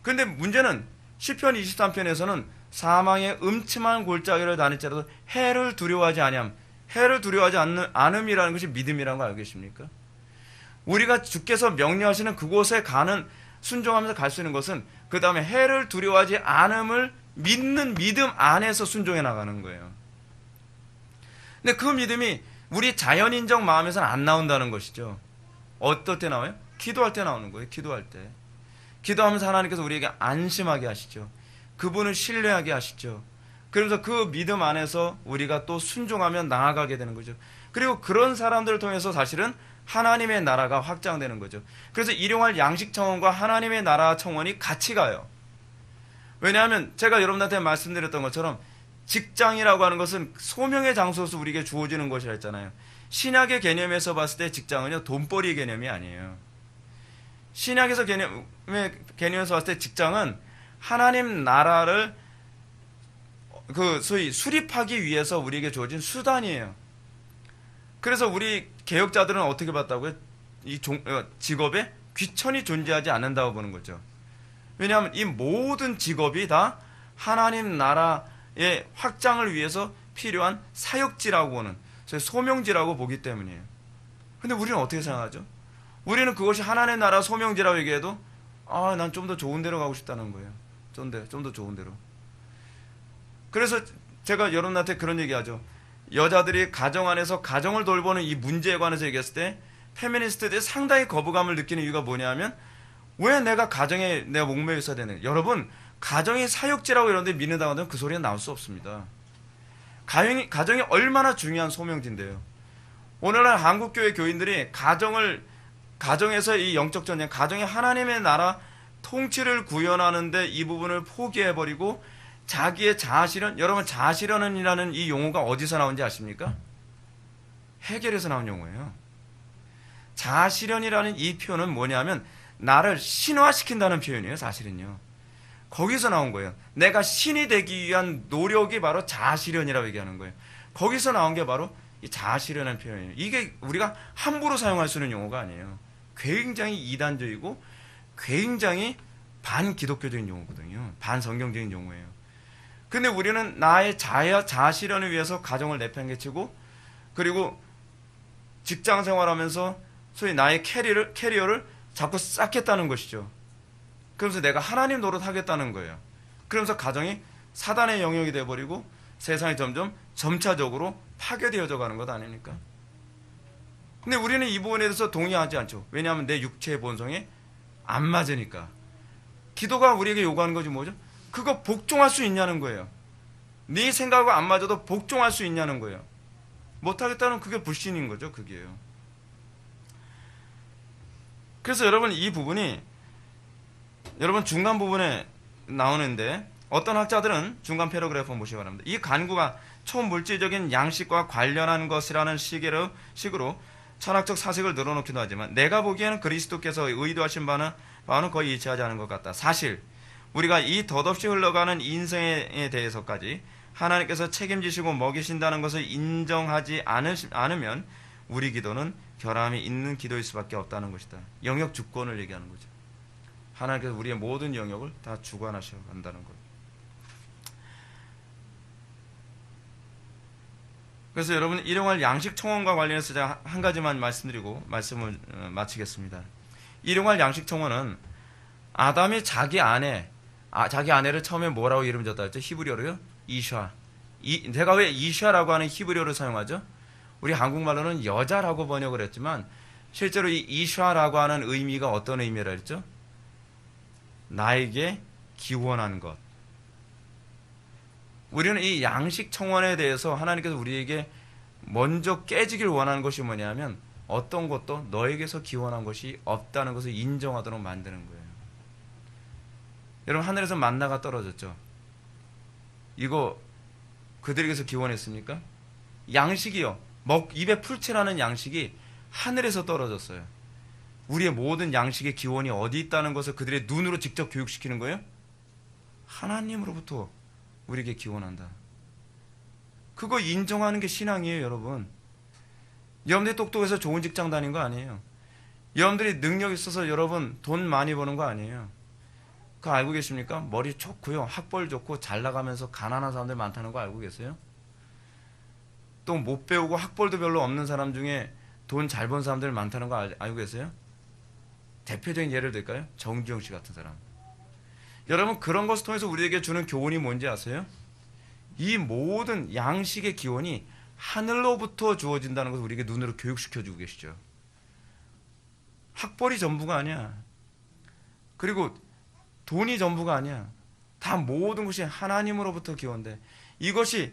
근데 문제는 시편 23편에서는 사망의 음침한 골짜기를 다닐지라도 해를 두려워하지 아니함. 해를 두려워하지 않음이라는 것이 믿음이라는 거 알고 계십니까? 우리가 주께서 명령하시는 그곳에 가는, 순종하면서 갈 수 있는 것은 그 다음에 해를 두려워하지 않음을 믿는 믿음 안에서 순종해 나가는 거예요. 근데 그 믿음이 우리 자연인적 마음에서는 안 나온다는 것이죠. 어떨 때 나와요? 기도할 때 나오는 거예요. 기도할 때. 기도하면서 하나님께서 우리에게 안심하게 하시죠. 그분을 신뢰하게 하시죠. 그러면서 그 믿음 안에서 우리가 또 순종하며 나아가게 되는 거죠. 그리고 그런 사람들을 통해서 사실은 하나님의 나라가 확장되는 거죠. 그래서 일용할 양식 청원과 하나님의 나라 청원이 같이 가요. 왜냐하면 제가 여러분한테 말씀드렸던 것처럼 직장이라고 하는 것은 소명의 장소에서 우리에게 주어지는 것이라 했잖아요. 신약의 개념에서 봤을 때 직장은요, 돈벌이 개념이 아니에요. 신약에서 개념에서 봤을 때 직장은 하나님 나라를 소위 수립하기 위해서 우리에게 주어진 수단이에요. 그래서 우리 개혁자들은 어떻게 봤다고요? 이 직업에 귀천이 존재하지 않는다고 보는 거죠. 왜냐하면 이 모든 직업이 다 하나님 나라의 확장을 위해서 필요한 사역지라고 보는, 소명지라고 보기 때문이에요. 근데 우리는 어떻게 생각하죠? 우리는 그것이 하나님 나라 소명지라고 얘기해도 난 좀 더 좋은 데로 가고 싶다는 거예요. 좀 더 좋은 데로. 그래서 제가 여러분한테 그런 얘기하죠. 여자들이 가정 안에서 가정을 돌보는 이 문제에 관해서 얘기했을 때 페미니스트들이 상당히 거부감을 느끼는 이유가 뭐냐면, 왜 내가 가정에 내가 목매여 있어야 되는, 여러분 가정이 사역지라고 이런 데 믿는다고 하면 그 소리가 나올 수 없습니다. 가정이 얼마나 중요한 소명지인데요. 오늘날 한국교회 교인들이 가정에서 이 영적 전쟁, 가정이 하나님의 나라 통치를 구현하는데 이 부분을 포기해버리고 자기의 자아실현, 여러분 자아실현이라는 이 용어가 어디서 나온지 아십니까? 해결에서 나온 용어예요. 자아실현이라는 이 표현은 뭐냐면 나를 신화시킨다는 표현이에요. 사실은요. 거기서 나온 거예요. 내가 신이 되기 위한 노력이 바로 자아실현이라고 얘기하는 거예요. 거기서 나온 게 바로 이 자아실현이라는 표현이에요. 이게 우리가 함부로 사용할 수 있는 용어가 아니에요. 굉장히 이단적이고 굉장히 반기독교적인 용어거든요. 반성경적인 용어예요. 근데 우리는 나의 자아실현을 위해서 가정을 내팽개치고, 그리고 직장 생활하면서 소위 나의 캐리어를 자꾸 쌓겠다는 것이죠. 그러면서 내가 하나님 노릇하겠다는 거예요. 그러면서 가정이 사단의 영역이 되어버리고 세상이 점차적으로 파괴되어져 가는 것 아닙니까? 근데 우리는 이 부분에 대해서 동의하지 않죠. 왜냐하면 내 육체의 본성에 안 맞으니까. 기도가 우리에게 요구하는 것이 뭐죠? 그거 복종할 수 있냐는 거예요. 네 생각과 안 맞아도 복종할 수 있냐는 거예요. 못하겠다는 그게 불신인 거죠. 그게요. 그래서 여러분 이 부분이 여러분 중간 부분에 나오는데, 어떤 학자들은 중간 패러그래프 보시기 바랍니다. 이 간구가 초물질적인 양식과 관련한 것이라는 식으로 철학적 사색을 늘어놓기도 하지만, 내가 보기에는 그리스도께서 의도하신 바는 거의 일치하지 않은 것 같다. 사실 우리가 이 덧없이 흘러가는 인생에 대해서까지 하나님께서 책임지시고 먹이신다는 것을 인정하지 않으면 우리 기도는 결함이 있는 기도일 수밖에 없다는 것이다. 영역 주권을 얘기하는 거죠. 하나님께서 우리의 모든 영역을 다 주관하셔 간다는 것. 그래서 여러분, 일용할 양식 청원과 관련해서 제가 한 가지만 말씀드리고 말씀을 마치겠습니다. 일용할 양식 청원은 아담이 자기 아내를 처음에 뭐라고 이름 줬다 했죠? 히브리어로요? 이샤. 제가 왜 이샤라고 하는 히브리어를 사용하죠? 우리 한국말로는 여자라고 번역을 했지만 실제로 이 이샤라고 하는 의미가 어떤 의미라 했죠? 나에게 기원한 것. 우리는 이 양식 청원에 대해서 하나님께서 우리에게 먼저 깨지길 원하는 것이 뭐냐면, 어떤 것도 너에게서 기원한 것이 없다는 것을 인정하도록 만드는 거예요. 여러분, 하늘에서 만나가 떨어졌죠? 이거 그들에게서 기원했습니까? 양식이요. 입에 풀칠하는 양식이 하늘에서 떨어졌어요. 우리의 모든 양식의 기원이 어디 있다는 것을 그들의 눈으로 직접 교육시키는 거예요? 하나님으로부터 우리에게 기원한다. 그거 인정하는 게 신앙이에요, 여러분. 여러분들이 똑똑해서 좋은 직장 다닌 거 아니에요. 여러분들이 능력 있어서 여러분 돈 많이 버는 거 아니에요. 그거 알고 계십니까? 머리 좋고요, 학벌 좋고 잘 나가면서 가난한 사람들 많다는 거 알고 계세요? 또 못 배우고 학벌도 별로 없는 사람 중에 돈 잘 번 사람들 많다는 거 알고 계세요? 대표적인 예를 들까요? 정주영 씨 같은 사람. 여러분, 그런 것을 통해서 우리에게 주는 교훈이 뭔지 아세요? 이 모든 양식의 기원이 하늘로부터 주어진다는 것을 우리에게 눈으로 교육시켜주고 계시죠. 학벌이 전부가 아니야. 그리고 돈이 전부가 아니야. 다 모든 것이 하나님으로부터 기원돼. 이것이,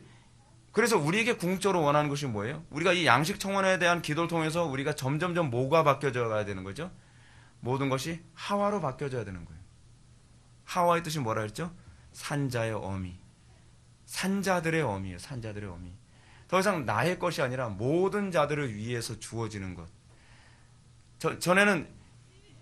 그래서 우리에게 궁극적으로 원하는 것이 뭐예요? 우리가 이 양식 청원에 대한 기도를 통해서 우리가 점점점 뭐가 바뀌어져 가야 되는 거죠? 모든 것이 하와로 바뀌어져야 되는 거예요. 하와의 뜻이 뭐라 했죠? 산자의 어미. 산자들의 어미예요. 산자들의 어미. 더 이상 나의 것이 아니라 모든 자들을 위해서 주어지는 것. 전에는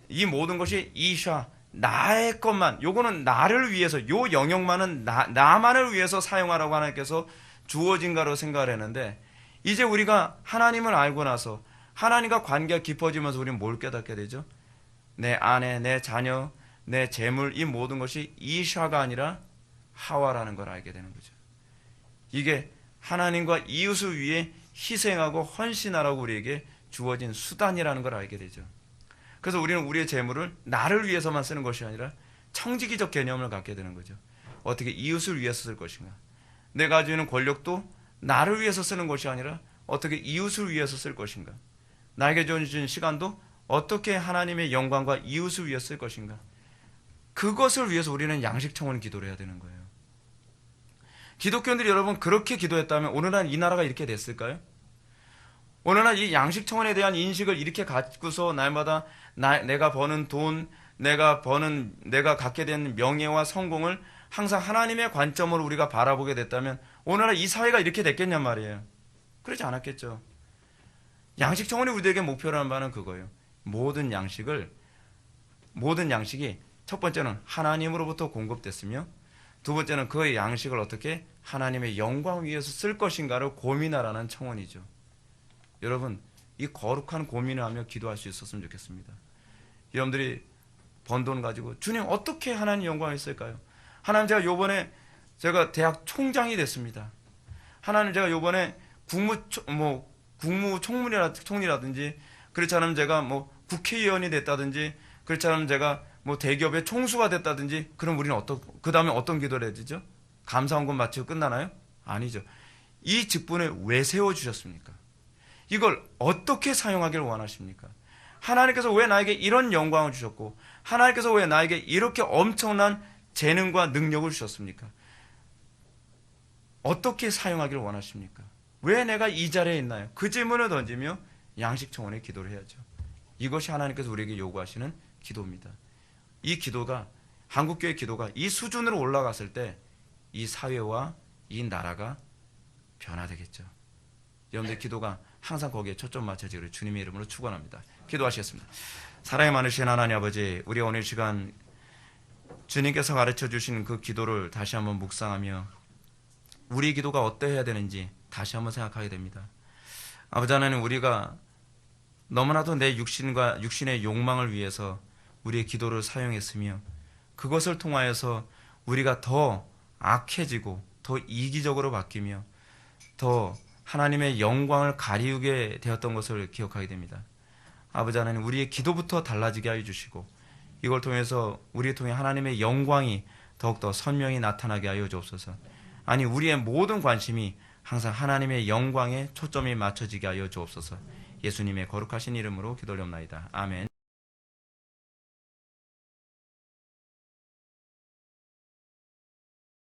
이 모든 것이 이샤, 나의 것만, 요거는 나를 위해서, 요 영역만은 나만을 위해서 사용하라고 하나님께서 주어진가로 생각을 했는데, 이제 우리가 하나님을 알고 나서 하나님과 관계가 깊어지면서 우리는 뭘 깨닫게 되죠? 내 아내, 내 자녀, 내 재물, 이 모든 것이 이샤가 아니라 하와라는 걸 알게 되는 거죠. 이게 하나님과 이웃을 위해 희생하고 헌신하라고 우리에게 주어진 수단이라는 걸 알게 되죠. 그래서 우리는 우리의 재물을 나를 위해서만 쓰는 것이 아니라 청지기적 개념을 갖게 되는 거죠. 어떻게 이웃을 위해서 쓸 것인가. 내가 가지고 있는 권력도 나를 위해서 쓰는 것이 아니라 어떻게 이웃을 위해서 쓸 것인가. 나에게 주어진 시간도 어떻게 하나님의 영광과 이웃을 위해서 쓸 것인가. 그것을 위해서 우리는 양식청원 기도를 해야 되는 거예요. 기독교인들이 여러분 그렇게 기도했다면 오늘날 이 나라가 이렇게 됐을까요? 오늘날 이 양식청원에 대한 인식을 이렇게 갖고서 날마다 내가 버는 돈, 내가 갖게 된 명예와 성공을 항상 하나님의 관점으로 우리가 바라보게 됐다면 오늘날 이 사회가 이렇게 됐겠냔 말이에요. 그렇지 않았겠죠. 양식청원이 우리에게 목표로 하는 바는 그거예요. 모든 양식이 첫 번째는 하나님으로부터 공급됐으며 두 번째는 그 양식을 어떻게 하나님의 영광 위해서 쓸 것인가를 고민하라는 청원이죠. 여러분 이 거룩한 고민을 하며 기도할 수 있었으면 좋겠습니다. 여러분들이 번 돈 가지고 주님 어떻게 하나님 영광을 쓸까요? 하나님 제가 요번에 대학 총장이 됐습니다. 하나님 제가 요번에 국무총리라든지 그렇지 않으면 제가 국회의원이 됐다든지 그렇지 않으면 제가 대기업의 총수가 됐다든지 그럼 우리는 그 다음에 어떤 기도를 해야 되죠? 감사원금 마치고 끝나나요? 아니죠. 이 직분을 왜 세워주셨습니까? 이걸 어떻게 사용하기를 원하십니까? 하나님께서 왜 나에게 이런 영광을 주셨고 하나님께서 왜 나에게 이렇게 엄청난 재능과 능력을 주셨습니까? 어떻게 사용하기를 원하십니까? 왜 내가 이 자리에 있나요? 그 질문을 던지며 양식청원에 기도를 해야죠. 이것이 하나님께서 우리에게 요구하시는 기도입니다. 이 기도가 한국교회 기도가 이 수준으로 올라갔을 때 이 사회와 이 나라가 변화되겠죠. 여러분들 기도가 항상 거기에 초점 맞춰지기를 주님의 이름으로 축원합니다. 기도하시겠습니다. 사랑이 많으신 하나님 아버지, 우리 오늘 시간 주님께서 가르쳐 주신 그 기도를 다시 한번 묵상하며 우리 기도가 어떠해야 되는지 다시 한번 생각하게 됩니다. 아버지 하나님, 우리가 너무나도 내 육신의 욕망을 위해서 우리의 기도를 사용했으며 그것을 통하여서 우리가 더 악해지고 더 이기적으로 바뀌며 더 하나님의 영광을 가리우게 되었던 것을 기억하게 됩니다. 아버지 하나님, 우리의 기도부터 달라지게 하여 주시고 이걸 통해서 우리를 통해 하나님의 영광이 더욱더 선명히 나타나게 하여 주옵소서. 아니, 우리의 모든 관심이 항상 하나님의 영광에 초점이 맞춰지게 하여 주옵소서. 예수님의 거룩하신 이름으로 기도를 옵나이다. 아멘.